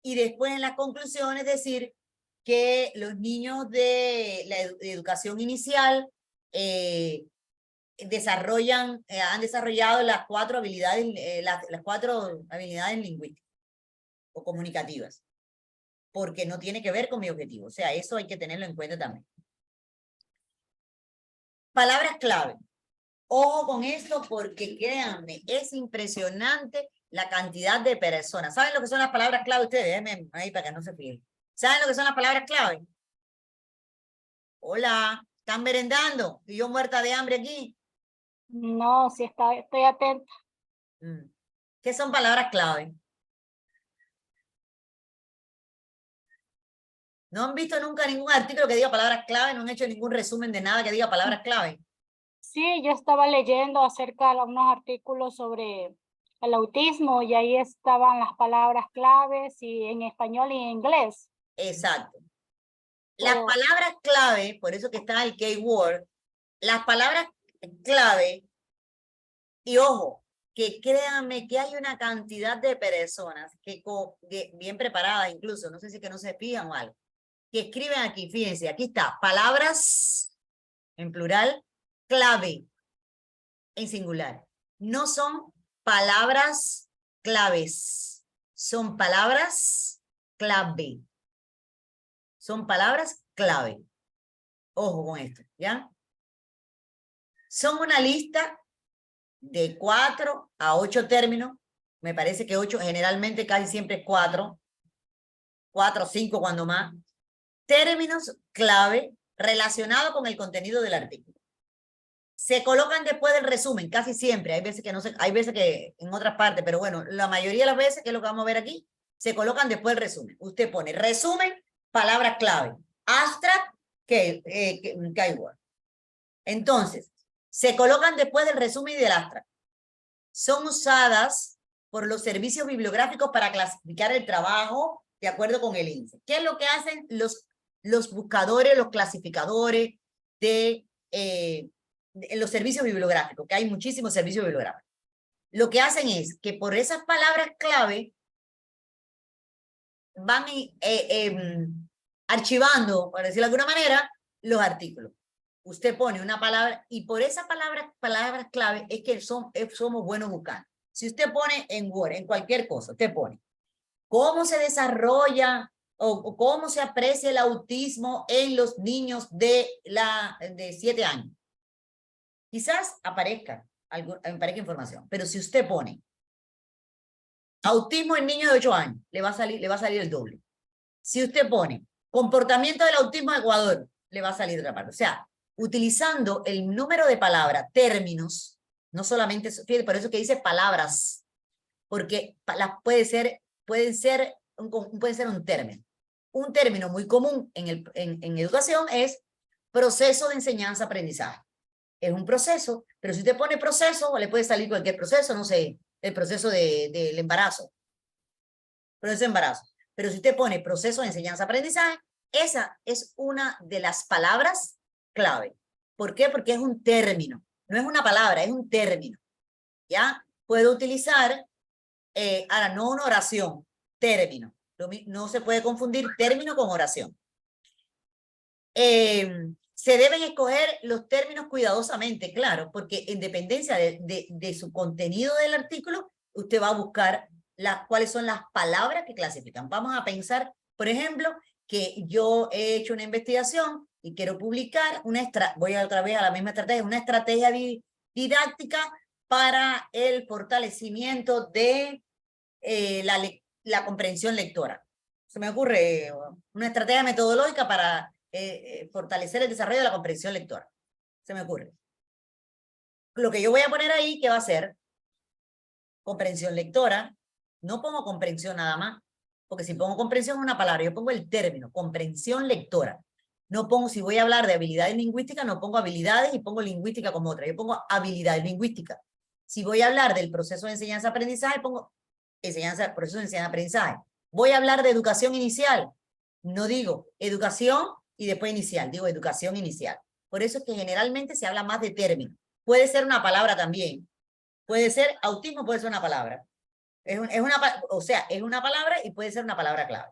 y después en las conclusiones decir que los niños de la educación inicial han desarrollado las 4 habilidades, las 4 habilidades lingüísticas o comunicativas, porque no tiene que ver con mi objetivo. O sea, eso hay que tenerlo en cuenta también. Palabras clave. Ojo con esto porque créanme, es impresionante la cantidad de personas. ¿Saben lo que son las palabras clave ustedes? Déjenme ahí para que no se fijen. ¿Saben lo que son las palabras clave? Hola, ¿están merendando? Y yo muerta de hambre aquí. No, sí estoy atenta. ¿Qué son palabras clave? ¿No han visto nunca ningún artículo que diga palabras clave? ¿No han hecho ningún resumen de nada que diga palabras clave? Sí, yo estaba leyendo acerca de unos artículos sobre el autismo y ahí estaban las palabras claves y en español y en inglés. Exacto. Las palabras clave, por eso que está el keyword, las palabras clave, y ojo, que créanme que hay una cantidad de personas que bien preparadas incluso, no sé si es que no se fijan o algo, que escriben aquí, fíjense, aquí está, palabras en plural, clave en singular. No son palabras claves, son palabras clave. Son palabras clave. Ojo con esto, ¿ya? Son una lista de 4 a 8 términos. Me parece que 8, generalmente casi siempre 4. 4 o 5 cuando más. Términos clave relacionados con el contenido del artículo. Se colocan después del resumen, casi siempre. Hay veces que no sé, hay veces que en otras partes, pero bueno, la mayoría de las veces, que es lo que vamos a ver aquí, se colocan después del resumen. Usted pone resumen, palabras clave. Abstract, keyword. Entonces, se colocan después del resumen y del abstract. Son usadas por los servicios bibliográficos para clasificar el trabajo de acuerdo con el índice. ¿Qué es lo que hacen los buscadores, los clasificadores de los servicios bibliográficos? Que hay muchísimos servicios bibliográficos. Lo que hacen es que por esas palabras clave van archivando, por decirlo de alguna manera, los artículos. Usted pone una palabra y por esas palabras clave es que somos buenos buscando. Si usted pone en Word, en cualquier cosa, usted pone cómo se desarrolla o cómo se aprecia el autismo en los niños de 7 años. Quizás aparezca información, pero si usted pone autismo en niños de 8 años, le va a salir el doble. Si usted pone comportamiento del autismo en Ecuador, le va a salir otra parte. O sea, utilizando el número de palabras, términos, no solamente, por eso que dice palabras, porque puede ser un término. Un término muy común en educación es proceso de enseñanza-aprendizaje. Es un proceso, pero si usted pone proceso, le puede salir cualquier proceso, no sé, el proceso del embarazo. Proceso de embarazo. Pero si usted pone proceso de enseñanza-aprendizaje, esa es una de las palabras clave. ¿Por qué? Porque es un término. No es una palabra, es un término. ¿Ya? Puedo utilizar, ahora no una oración, término. No se puede confundir término con oración. Se deben escoger los términos cuidadosamente, claro, porque en dependencia de su contenido del artículo, usted va a buscar cuáles son las palabras que clasifican. Vamos a pensar Por ejemplo, que yo he hecho una investigación y quiero publicar voy otra vez a la misma estrategia, una estrategia didáctica para el fortalecimiento de la comprensión lectora. Se me ocurre una estrategia metodológica para fortalecer el desarrollo de la comprensión lectora. Se me ocurre. Lo que yo voy a poner ahí, ¿qué va a ser? Comprensión lectora. No pongo comprensión nada más, porque si pongo comprensión es una palabra, yo pongo el término, comprensión lectora. No pongo, si voy a hablar de habilidades lingüísticas, no pongo habilidades y pongo lingüística como otra, yo pongo habilidades lingüísticas. Si voy a hablar del proceso de enseñanza-aprendizaje, pongo proceso de enseñanza-aprendizaje. Voy a hablar de educación inicial, no digo educación y después inicial, digo educación inicial. Por eso es que generalmente se habla más de términos. Puede ser una palabra también. Puede ser autismo, puede ser una palabra. Es una palabra y puede ser una palabra clave.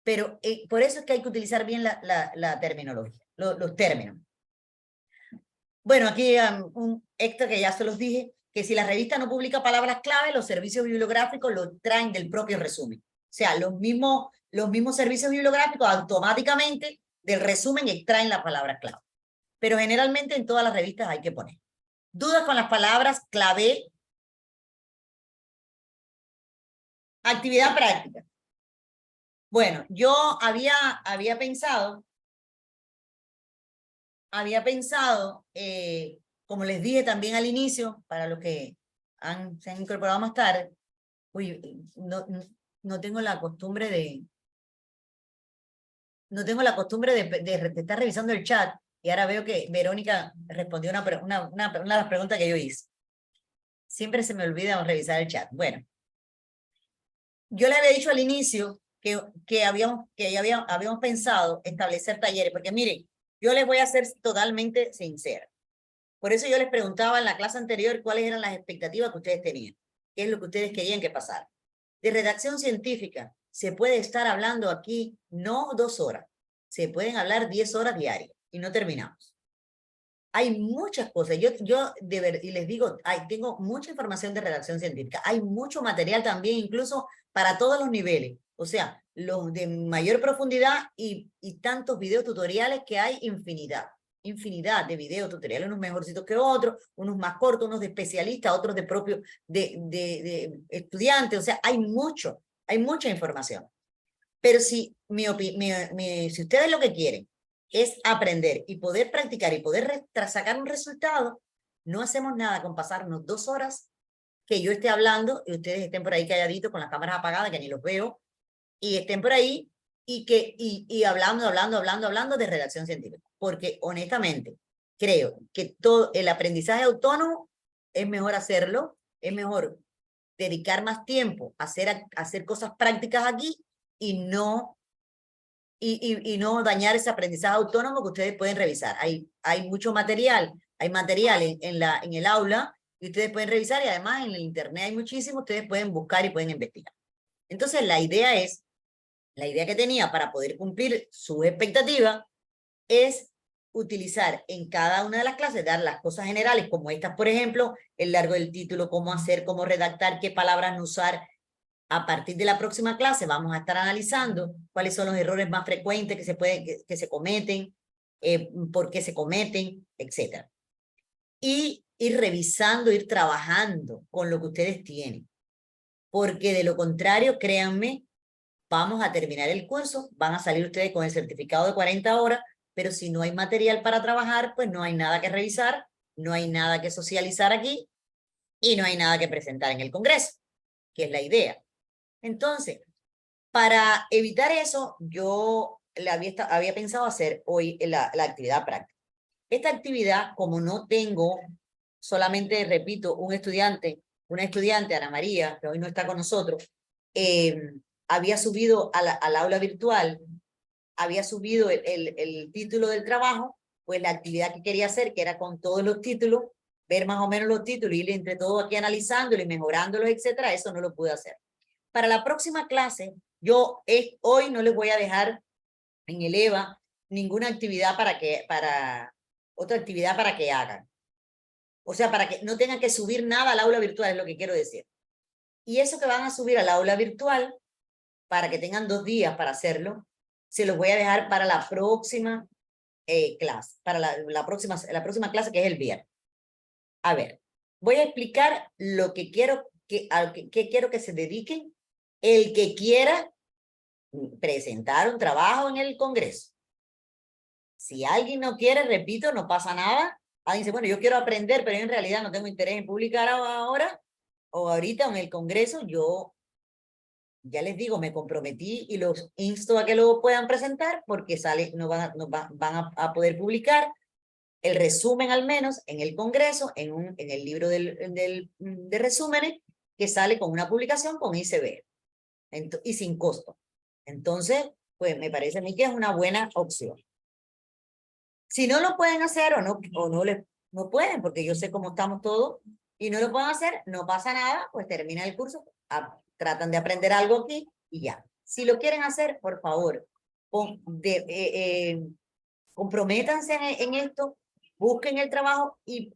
Pero por eso es que hay que utilizar bien la terminología, los términos. Bueno, aquí un extra que ya se los dije, que si la revista no publica palabras clave, los servicios bibliográficos lo traen del propio resumen. O sea, los mismos servicios bibliográficos automáticamente del resumen extraen las palabras clave. Pero generalmente en todas las revistas hay que poner. ¿Dudas con las palabras clave? Actividad práctica. Bueno, yo había pensado, como les dije también al inicio, para los que se han incorporado más tarde, no tengo la costumbre de estar revisando el chat, y ahora veo que Verónica respondió una de las preguntas que yo hice. Siempre se me olvida revisar el chat. Bueno, yo le había dicho al inicio que habíamos pensado establecer talleres, porque miren, yo les voy a ser totalmente sincera. Por eso yo les preguntaba en la clase anterior cuáles eran las expectativas que ustedes tenían, qué es lo que ustedes querían que pasara. De redacción científica se puede estar hablando aquí no 2 horas, se pueden hablar 10 horas diarias y no terminamos. Hay muchas cosas, y les digo, tengo mucha información de redacción científica, hay mucho material también, incluso para todos los niveles, o sea, los de mayor profundidad y tantos videotutoriales que hay infinidad de videotutoriales, unos mejorcitos que otros, unos más cortos, unos de especialistas, otros de estudiantes, o sea, hay mucha información. Pero si ustedes lo que quieren es aprender y poder practicar y poder sacar un resultado, no hacemos nada con pasarnos 2 horas que yo esté hablando y ustedes estén por ahí calladitos con las cámaras apagadas, que ni los veo, y estén por ahí y hablando de redacción científica. Porque honestamente, creo que todo el aprendizaje autónomo es mejor hacerlo, es mejor dedicar más tiempo a hacer cosas prácticas aquí y no dañar ese aprendizaje autónomo que ustedes pueden revisar. Hay mucho material, hay material en el aula y ustedes pueden revisar, y además en el internet hay muchísimo, ustedes pueden buscar y pueden investigar. Entonces la idea que tenía para poder cumplir sus expectativas es utilizar en cada una de las clases, dar las cosas generales como estas, por ejemplo, el largo del título, cómo hacer, cómo redactar, qué palabras no usar. A partir de la próxima clase vamos a estar analizando cuáles son los errores más frecuentes que se cometen, por qué se cometen, etc. Y ir revisando, ir trabajando con lo que ustedes tienen. Porque de lo contrario, créanme, vamos a terminar el curso, van a salir ustedes con el certificado de 40 horas, pero si no hay material para trabajar, pues no hay nada que revisar, no hay nada que socializar aquí y no hay nada que presentar en el Congreso, que es la idea. Entonces, para evitar eso, yo había pensado hacer hoy la actividad práctica. Esta actividad, como no tengo solamente, repito, una estudiante, Ana María, que hoy no está con nosotros, había subido al aula virtual, había subido el título del trabajo, pues la actividad que quería hacer, que era con todos los títulos, ver más o menos los títulos, ir entre todos aquí analizándolo y mejorándolos, etcétera, eso no lo pude hacer. Para la próxima clase, yo hoy no les voy a dejar en el EVA ninguna actividad otra actividad para que hagan. O sea, para que no tengan que subir nada al aula virtual, es lo que quiero decir. Y eso que van a subir al aula virtual, para que tengan 2 días para hacerlo. Se los voy a dejar para la próxima clase, para la próxima clase, que es el viernes. A ver, voy a explicar lo que quiero que quiero que se dediquen el que quiera presentar un trabajo en el Congreso. Si alguien no quiere, repito, no pasa nada. Alguien dice, bueno, yo quiero aprender, pero en realidad no tengo interés en publicar ahora o ahorita en el Congreso. Yo, ya les digo, me comprometí y los insto a que lo puedan presentar porque van a poder publicar el resumen al menos en el Congreso, en el libro de resúmenes, que sale con una publicación con ICB y sin costo. Entonces, pues me parece a mí que es una buena opción. Si no lo pueden hacer no pueden, porque yo sé cómo estamos todos, y no lo pueden hacer, no pasa nada, pues termina el curso, tratan de aprender algo aquí y ya. Si lo quieren hacer, por favor, comprométanse en esto, busquen el trabajo y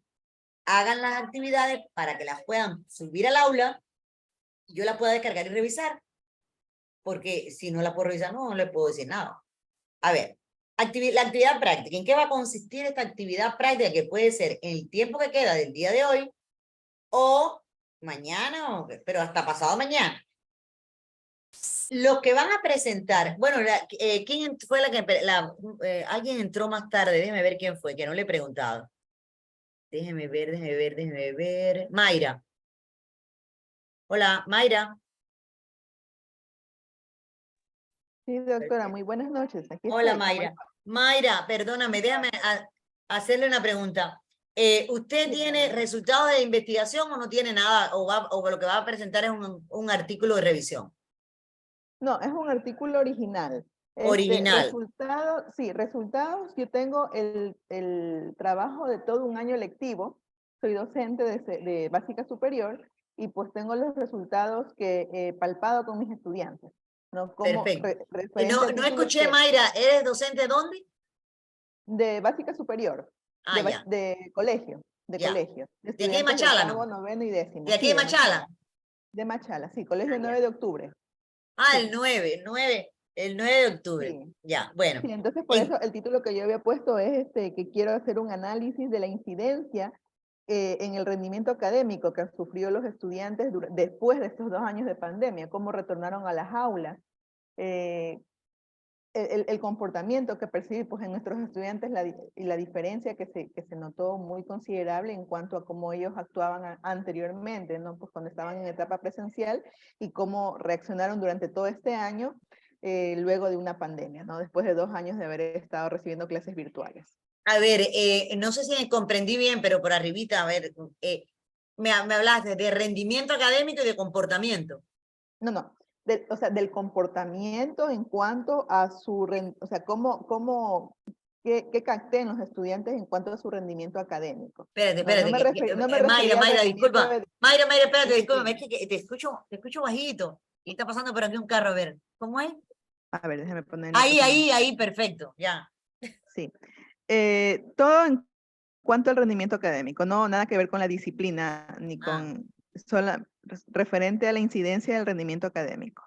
hagan las actividades para que las puedan subir al aula, yo las pueda descargar y revisar, porque si no la puedo revisar, no le puedo decir nada. A ver, la actividad práctica. ¿En qué va a consistir esta actividad práctica? Que puede ser en el tiempo que queda del día de hoy o mañana, pero hasta pasado mañana. Los que van a presentar, bueno, ¿quién fue la que, alguien entró más tarde? Déjeme ver quién fue, que no le he preguntado. Déjeme ver. Mayra. Hola, Mayra. Sí, doctora, muy buenas noches. Aquí Hola, estoy. Mayra. Mayra, perdóname, déjame hacerle una pregunta. ¿Usted tiene resultados de investigación o no tiene nada? ¿O lo que va a presentar es un artículo de revisión? No, es un artículo original. Original. Resultados. Yo tengo el trabajo de todo un año lectivo. Soy docente de básica superior y pues tengo los resultados que he palpado con mis estudiantes. ¿No? Como Perfecto. referente No, a no títulos escuché, Mayra. ¿Eres docente dónde? de básica superior, Ah, ya. de colegio, de Ya. colegio. De ¿De aquí de estudiantes de Machala, octavo, no? noveno y décimo. ¿De aquí Sí, de de Machala? De Machala, sí, colegio Ah, 9 ya. de octubre. Ah, Sí. el 9 de octubre. Sí. Ya, bueno. Sí, entonces por eso el título que yo había puesto es que quiero hacer un análisis de la incidencia en el rendimiento académico que han sufrido los estudiantes después de estos 2 años de pandemia, cómo retornaron a las aulas, el comportamiento que percibí pues, en nuestros estudiantes y la diferencia que se notó muy considerable en cuanto a cómo ellos actuaban anteriormente, ¿no? Pues cuando estaban en etapa presencial y cómo reaccionaron durante todo este año luego de una pandemia, ¿no? Después de 2 años de haber estado recibiendo clases virtuales. A ver, no sé si comprendí bien, pero por arribita, a ver, me hablaste de rendimiento académico y de comportamiento. No, o sea, del comportamiento en cuanto a o sea, qué capté en los estudiantes en cuanto a su rendimiento académico. Espérate, No me refería al Mayra, rendimiento disculpa. Mayra, espérate, disculpa, disciplina. es que te escucho bajito. Y está pasando por aquí un carro, a ver, ¿cómo es? A ver, déjame ponerle. Ahí, perfecto, ya. Sí. Todo en cuanto al rendimiento académico, no nada que ver con la disciplina, ni con referente a la incidencia del rendimiento académico.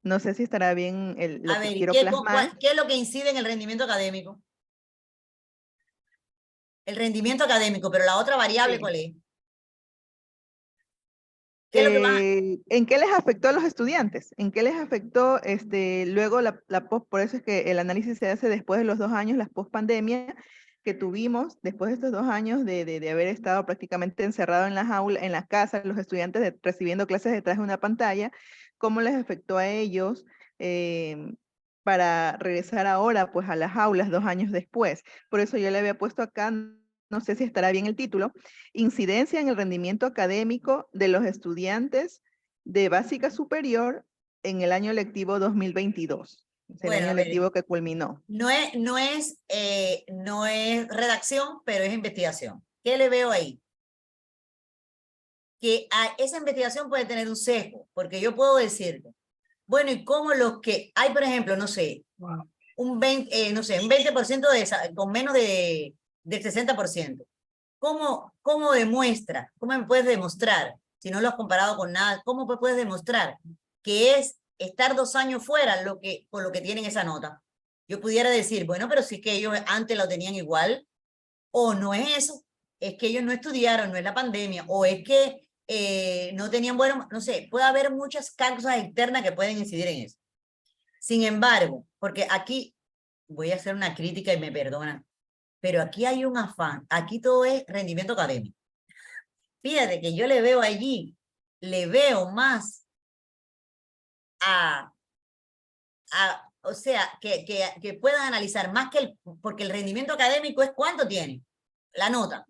No sé si estará bien lo A que ver, quiero plasmar. ¿qué es lo que incide en el rendimiento académico? El rendimiento académico, pero la otra variable, Sí. ¿cuál es? ¿Qué es lo que va? ¿En qué les afectó a los estudiantes? ¿En qué les afectó luego por eso es que el análisis se hace después de los 2 años, la post-pandemia que tuvimos, después de estos 2 años de haber estado prácticamente encerrado en las aulas, en las casas, los estudiantes recibiendo clases detrás de una pantalla, cómo les afectó a ellos para regresar ahora pues a las aulas 2 años después. Por eso yo le había puesto acá, no sé si estará bien el título, incidencia en el rendimiento académico de los estudiantes de básica superior en el año lectivo 2022. Es el Bueno, año a ver, lectivo que culminó. no es redacción, pero es investigación. ¿Qué le veo ahí? Que esa investigación puede tener un sesgo, porque yo puedo decirte, bueno, ¿y cómo los que hay, por ejemplo, no sé, un 20% con menos del 60%? ¿Cómo demuestra? ¿Cómo me puedes demostrar? Si no lo has comparado con nada, ¿cómo puedes demostrar que es estar 2 años fuera por lo que tienen esa nota. Yo pudiera decir, bueno, pero si es que ellos antes lo tenían igual, o no es eso, es que ellos no estudiaron, no es la pandemia, o es que no tenían bueno, no sé, puede haber muchas causas externas que pueden incidir en eso. Sin embargo, porque aquí voy a hacer una crítica y me perdonan, pero aquí hay un afán, aquí todo es rendimiento académico. Fíjate que yo le veo allí, le veo más o sea, que puedan analizar más que porque el rendimiento académico es cuánto tiene, la nota.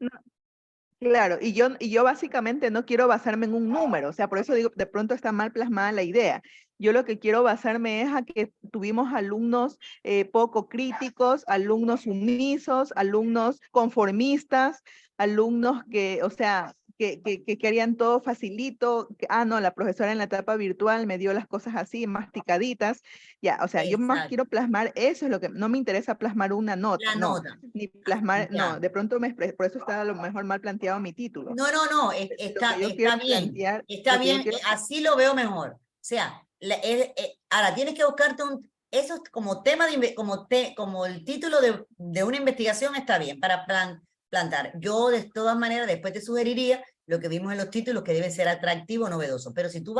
Claro, y yo básicamente no quiero basarme en un número, o sea, por eso digo, de pronto está mal plasmada la idea. Yo lo que quiero basarme es a que tuvimos alumnos poco críticos, alumnos sumisos, alumnos conformistas, alumnos que, o sea, que querían todo facilito. No, la profesora en la etapa virtual me dio las cosas así, masticaditas. Ya, o sea, yo más Exacto. quiero plasmar, eso es lo que, no me interesa plasmar una nota, La no. nota. Ni plasmar, Ya. no, de pronto por eso está a lo mejor mal planteado mi título. No, no, no, Lo que está yo quiero bien, plantear, está lo que yo bien, quiero, así lo veo mejor. O sea, ahora tienes que buscarte eso es como tema como el título de una investigación está bien para plantar. Yo de todas maneras después te sugeriría lo que vimos en los títulos que debe ser atractivo, novedoso. Pero si tú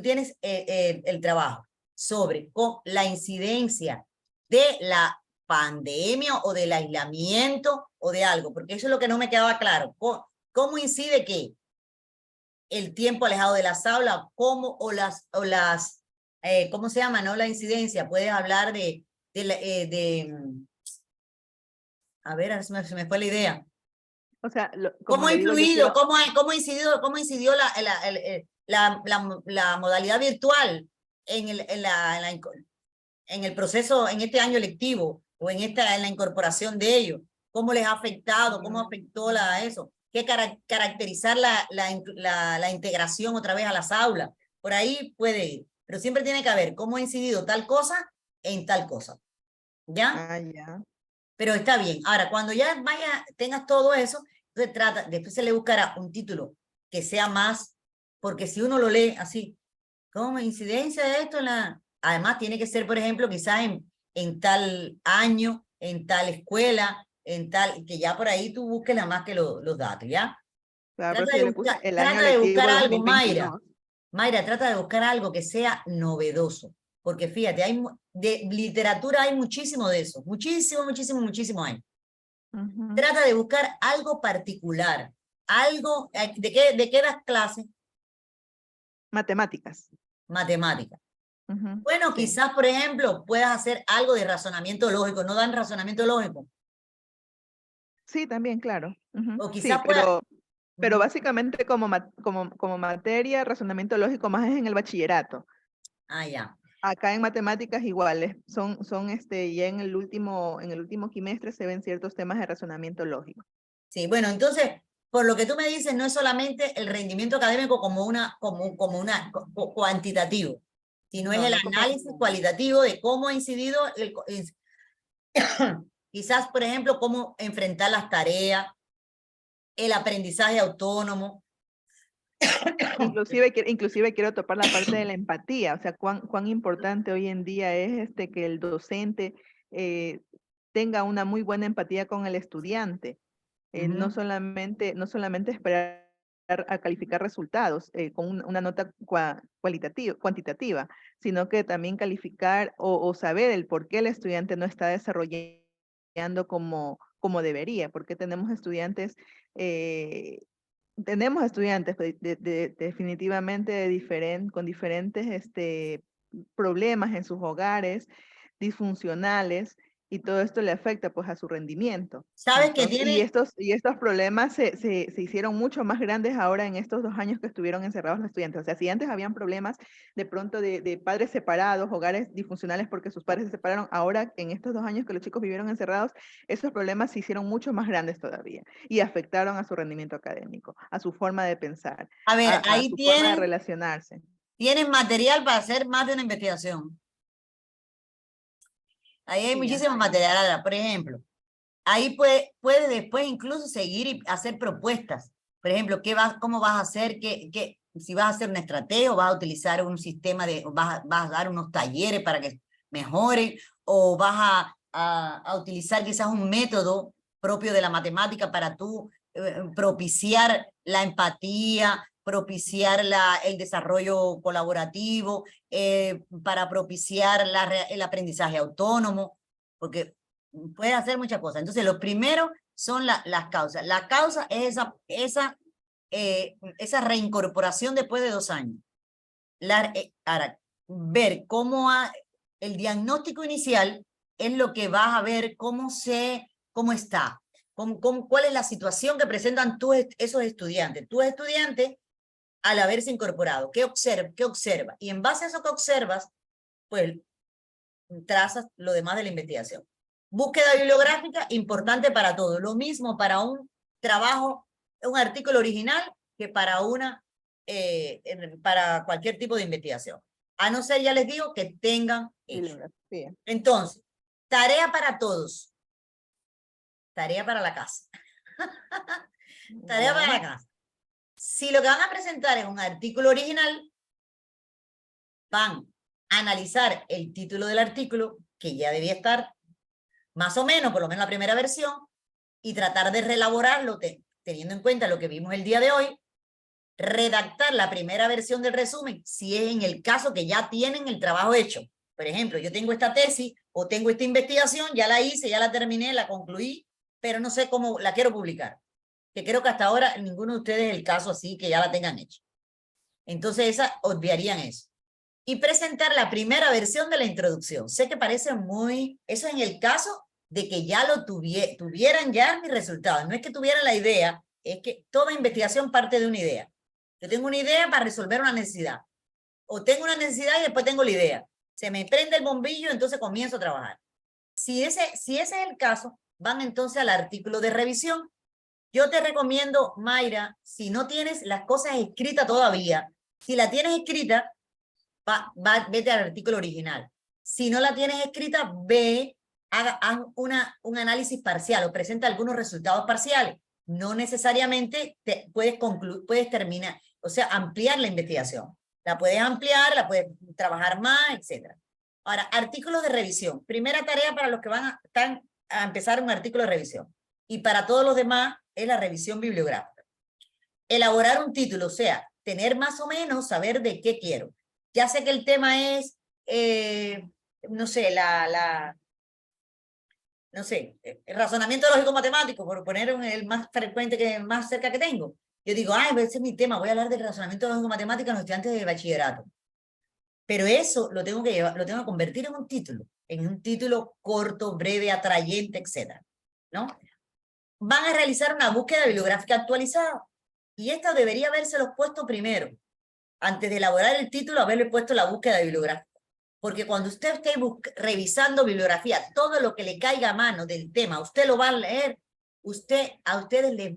tienes el trabajo sobre la incidencia de la pandemia o del aislamiento o de algo, porque eso es lo que no me quedaba claro. ¿Cómo incide qué? El tiempo alejado de las aulas, ¿cómo ¿cómo se llama? No la incidencia, puedes hablar a ver, se me fue la idea. o sea, como ¿Cómo ha le digo, yo influido, quiero, cómo incidió la modalidad virtual en el proceso, en este año lectivo o en la incorporación de ellos? ¿Cómo les ha afectado? ¿Cómo afectó eso? ¿Qué caracterizar la integración otra vez a las aulas? Por ahí puede ir, pero siempre tiene que haber cómo ha incidido tal cosa en tal cosa. ¿Ya? ya. Pero está bien. Ahora, cuando ya tengas todo eso, entonces después se le buscará un título que sea más, porque si uno lo lee así, ¿cómo incidencia de esto Además, tiene que ser, por ejemplo, quizás en tal año, en tal escuela, que ya por ahí tú busques nada más que los datos, ¿ya? Claro, por eso yo le puse el año Trata de buscar lectivo algo, Mayra. 2022. Mayra, trata de buscar algo que sea novedoso, porque fíjate, de literatura hay muchísimo de eso, muchísimo, muchísimo, muchísimo hay. Trata de buscar algo particular, algo, ¿de qué das clase? Matemáticas. Matemática. Bueno, Sí. quizás, por ejemplo, puedas hacer algo de razonamiento lógico, no dan razonamiento lógico. Sí, también, claro. O Sí, quizás pueda... pero básicamente como materia, razonamiento lógico más es en el bachillerato. Ah, ya. Acá en matemáticas iguales, ya en el último quimestre se ven ciertos temas de razonamiento lógico. Sí, bueno, entonces, por lo que tú me dices, no es solamente el rendimiento académico como cuantitativo, sino es No, el no como, análisis cualitativo de cómo ha incidido quizás, por ejemplo, cómo enfrentar las tareas, el aprendizaje autónomo. inclusive quiero topar la parte de la empatía, o sea, cuán importante hoy en día es que el docente tenga una muy buena empatía con el estudiante. No solamente esperar a calificar resultados con una nota cuantitativa, sino que también calificar o saber el por qué el estudiante no está desarrollando como debería, porque tenemos estudiantes definitivamente con diferentes problemas en sus hogares, disfuncionales, y todo esto le afecta pues a su rendimiento. ¿Sabes que Entonces, tiene? y estos problemas se hicieron mucho más grandes ahora en estos 2 años que estuvieron encerrados los estudiantes. O sea, si antes habían problemas de pronto de padres separados, hogares disfuncionales porque sus padres se separaron, ahora en estos 2 años que los chicos vivieron encerrados, esos problemas se hicieron mucho más grandes todavía y afectaron a su rendimiento académico, a su forma de pensar, A ver, a ahí su forma de relacionarse. tienen material para hacer más de una investigación. Ahí hay Sí, muchísimo material. Ahora, por ejemplo, ahí puede después incluso seguir y hacer propuestas. Por ejemplo, ¿cómo vas a hacer? si vas a hacer una estrategia o vas a utilizar un sistema o vas a dar unos talleres para que mejore, o vas a utilizar quizás un método propio de la matemática para tú propiciar la empatía, propiciar el desarrollo colaborativo, para propiciar el aprendizaje autónomo, porque puedes hacer muchas cosas. Entonces, lo primero son las causas. La causa es esa reincorporación después de 2 años. Ahora, ver cómo el diagnóstico inicial es lo que vas a ver cómo está, cuál es la situación que presentan esos estudiantes. Tus estudiantes, al haberse incorporado, ¿qué observa? Y en base a eso que observas, pues trazas lo demás de la investigación. Búsqueda bibliográfica, importante para todo. Lo mismo para un trabajo, un artículo original, que para para cualquier tipo de investigación. A no ser, ya les digo, que tengan hecho. Bibliografía. Entonces, tarea para todos. Tarea para la casa. Tarea para la casa. Si lo que van a presentar es un artículo original, van a analizar el título del artículo, que ya debía estar más o menos, por lo menos la primera versión, y tratar de reelaborarlo teniendo en cuenta lo que vimos el día de hoy, redactar la primera versión del resumen, si es en el caso que ya tienen el trabajo hecho. Por ejemplo, yo tengo esta tesis o tengo esta investigación, ya la hice, ya la terminé, la concluí, pero no sé cómo la quiero publicar. Que creo que hasta ahora ninguno de ustedes es el caso así que ya la tengan hecha. Entonces, obviarían eso. Y presentar la primera versión de la introducción. Sé que parece muy... Eso en el caso de que ya lo tuvieran ya mis resultados. No es que tuvieran la idea, es que toda investigación parte de una idea. Yo tengo una idea para resolver una necesidad. O tengo una necesidad y después tengo la idea. Se me prende el bombillo, entonces comienzo a trabajar. Si ese es el caso, van entonces al artículo de revisión. Yo te recomiendo, Mayra, si no tienes las cosas escritas todavía, si la tienes escrita, vete al artículo original. Si no la tienes escrita, haz un análisis parcial o presenta algunos resultados parciales. No necesariamente puedes terminar, o sea, ampliar la investigación. La puedes ampliar, la puedes trabajar más, etc. Ahora, artículos de revisión. Primera tarea para los que van a empezar un artículo de revisión. Y para todos los demás es la revisión bibliográfica. Elaborar un título, o sea, tener más o menos, saber de qué quiero. Ya sé que el tema es, no sé, el razonamiento lógico-matemático, por poner el más frecuente, más cerca que tengo. Yo digo, ese es mi tema, voy a hablar del razonamiento lógico-matemático en los estudiantes de bachillerato. Pero eso lo tengo que convertir en un título corto, breve, atrayente, etc. ¿No? Van a realizar una búsqueda bibliográfica actualizada. Y esta debería habérselos puesto primero. Antes de elaborar el título, haberle puesto la búsqueda bibliográfica. Porque cuando usted esté revisando bibliografía, todo lo que le caiga a mano del tema, usted lo va a leer, a ustedes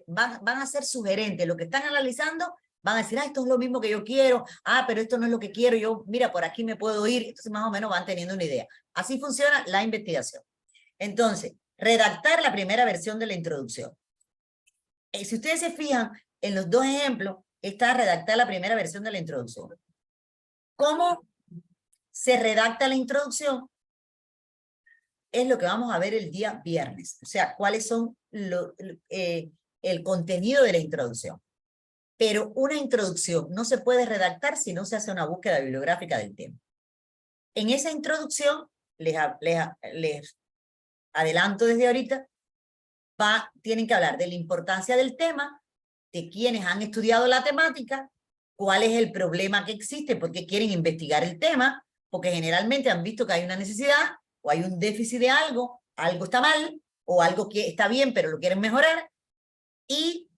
van a ser sugerentes. Lo que están analizando, van a decir, esto es lo mismo que yo quiero, pero esto no es lo que quiero, yo, mira, por aquí me puedo ir. Entonces, más o menos van teniendo una idea. Así funciona la investigación. Entonces, redactar la primera versión de la introducción. Si ustedes se fijan, en los dos ejemplos, está redactar la primera versión de la introducción. ¿Cómo se redacta la introducción? Es lo que vamos a ver el día viernes. O sea, cuáles son el contenido de la introducción. Pero una introducción no se puede redactar si no se hace una búsqueda bibliográfica del tema. En esa introducción, les adelanto desde ahorita, tienen que hablar de la importancia del tema, de quienes han estudiado la temática, cuál es el problema que existe, por qué quieren investigar el tema, porque generalmente han visto que hay una necesidad o hay un déficit de algo está mal, o algo que está bien pero lo quieren mejorar, y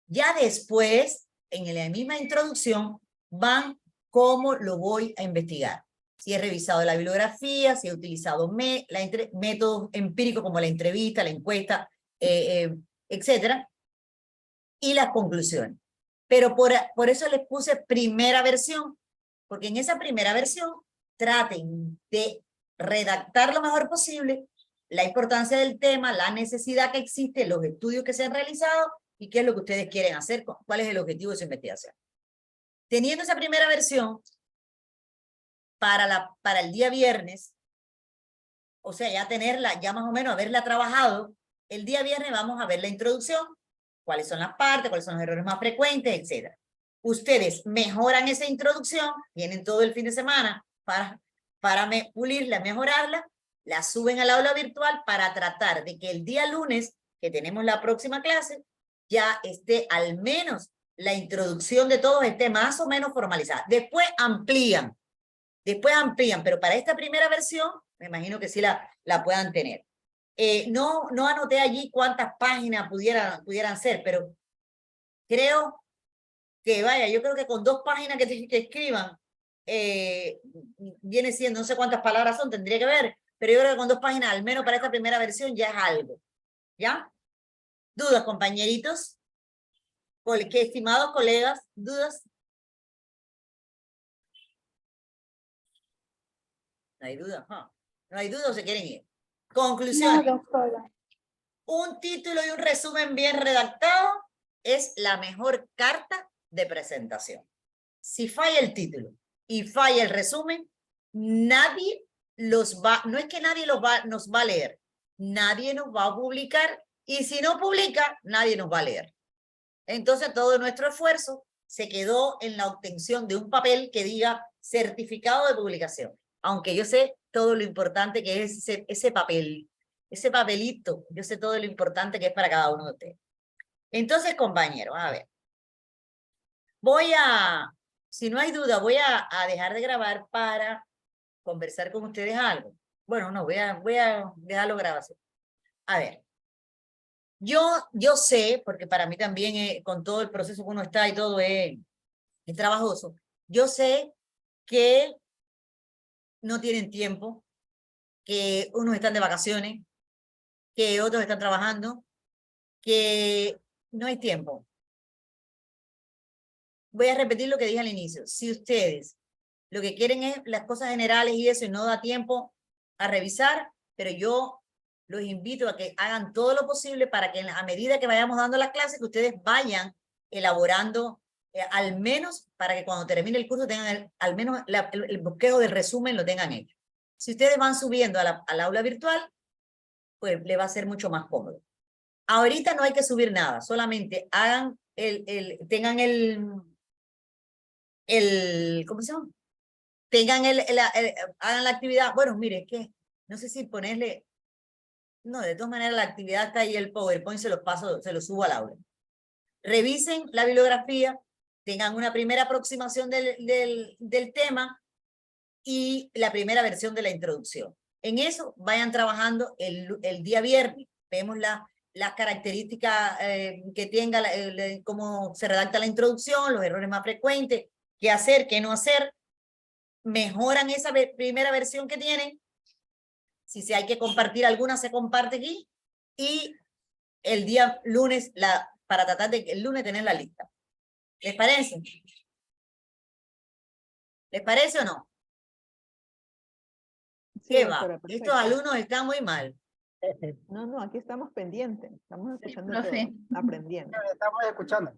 ya después, en la misma introducción, van cómo lo voy a investigar. Si he revisado la bibliografía, si he utilizado métodos empíricos como la entrevista, la encuesta, etcétera, y las conclusiones. Pero por eso les puse primera versión, porque en esa primera versión traten de redactar lo mejor posible la importancia del tema, la necesidad que existe, los estudios que se han realizado y qué es lo que ustedes quieren hacer, cuál es el objetivo de su investigación. Teniendo esa primera versión, para el día viernes, o sea, ya tenerla, ya más o menos haberla trabajado, el día viernes vamos a ver la introducción, cuáles son las partes, cuáles son los errores más frecuentes, etc. Ustedes mejoran esa introducción, tienen todo el fin de semana para pulirla, mejorarla, la suben al aula virtual para tratar de que el día lunes, que tenemos la próxima clase, ya esté al menos la introducción de todos esté más o menos formalizada. Después amplían, pero para esta primera versión, me imagino que sí la puedan tener. No anoté allí cuántas páginas pudieran ser, pero creo que, vaya, yo creo que con 2 páginas que escriban, viene siendo, no sé cuántas palabras son, tendría que ver, pero yo creo que con 2 páginas, al menos para esta primera versión, ya es algo. ¿Ya? ¿Dudas, compañeritos? ¿Qué, estimados colegas? ¿Dudas? No hay duda, ¿no? No hay duda o se quieren ir. Conclusión. No, doctora. Un título y un resumen bien redactado es la mejor carta de presentación. Si falla el título y falla el resumen, nadie no es que nadie nos va a leer, nadie nos va a publicar, y si no publica, nadie nos va a leer. Entonces todo nuestro esfuerzo se quedó en la obtención de un papel que diga certificado de publicación. Aunque yo sé todo lo importante que es ese papel, ese papelito, yo sé todo lo importante que es para cada uno de ustedes. Entonces, compañeros, a ver. Si no hay duda, voy a dejar de grabar para conversar con ustedes algo. Bueno, no, voy a dejarlo grabación. A ver. Yo sé, porque para mí también con todo el proceso que uno está y todo es trabajoso, yo sé que no tienen tiempo, que unos están de vacaciones, que otros están trabajando, que no hay tiempo. Voy a repetir lo que dije al inicio. Si ustedes lo que quieren es las cosas generales y eso y no da tiempo a revisar, pero yo los invito a que hagan todo lo posible para que a medida que vayamos dando las clases, que ustedes vayan elaborando, al menos para que cuando termine el curso tengan al menos el bosquejo del resumen lo tengan hecho. Si ustedes van subiendo al aula virtual, pues le va a ser mucho más cómodo. Ahorita no hay que subir nada, solamente hagan tengan ¿cómo se llama? Tengan hagan la actividad. Bueno, mire, es que no sé si ponerle, no, de todas maneras la actividad está ahí, el PowerPoint se los subo al aula. Revisen la bibliografía, tengan una primera aproximación del tema y la primera versión de la introducción. En eso vayan trabajando el día viernes. Vemos las características que tenga, cómo se redacta la introducción, los errores más frecuentes, qué hacer, qué no hacer. Mejoran esa primera versión que tienen. Si hay que compartir alguna, se comparte aquí. Y el día lunes, para tratar de el lunes tener la lista. ¿Les parece? ¿Les parece o no? Sí, ¿Qué doctora, va? perfecto. Estos alumnos están muy mal. No, aquí estamos pendientes, estamos escuchando todo, Sí, aprendiendo. estamos escuchando.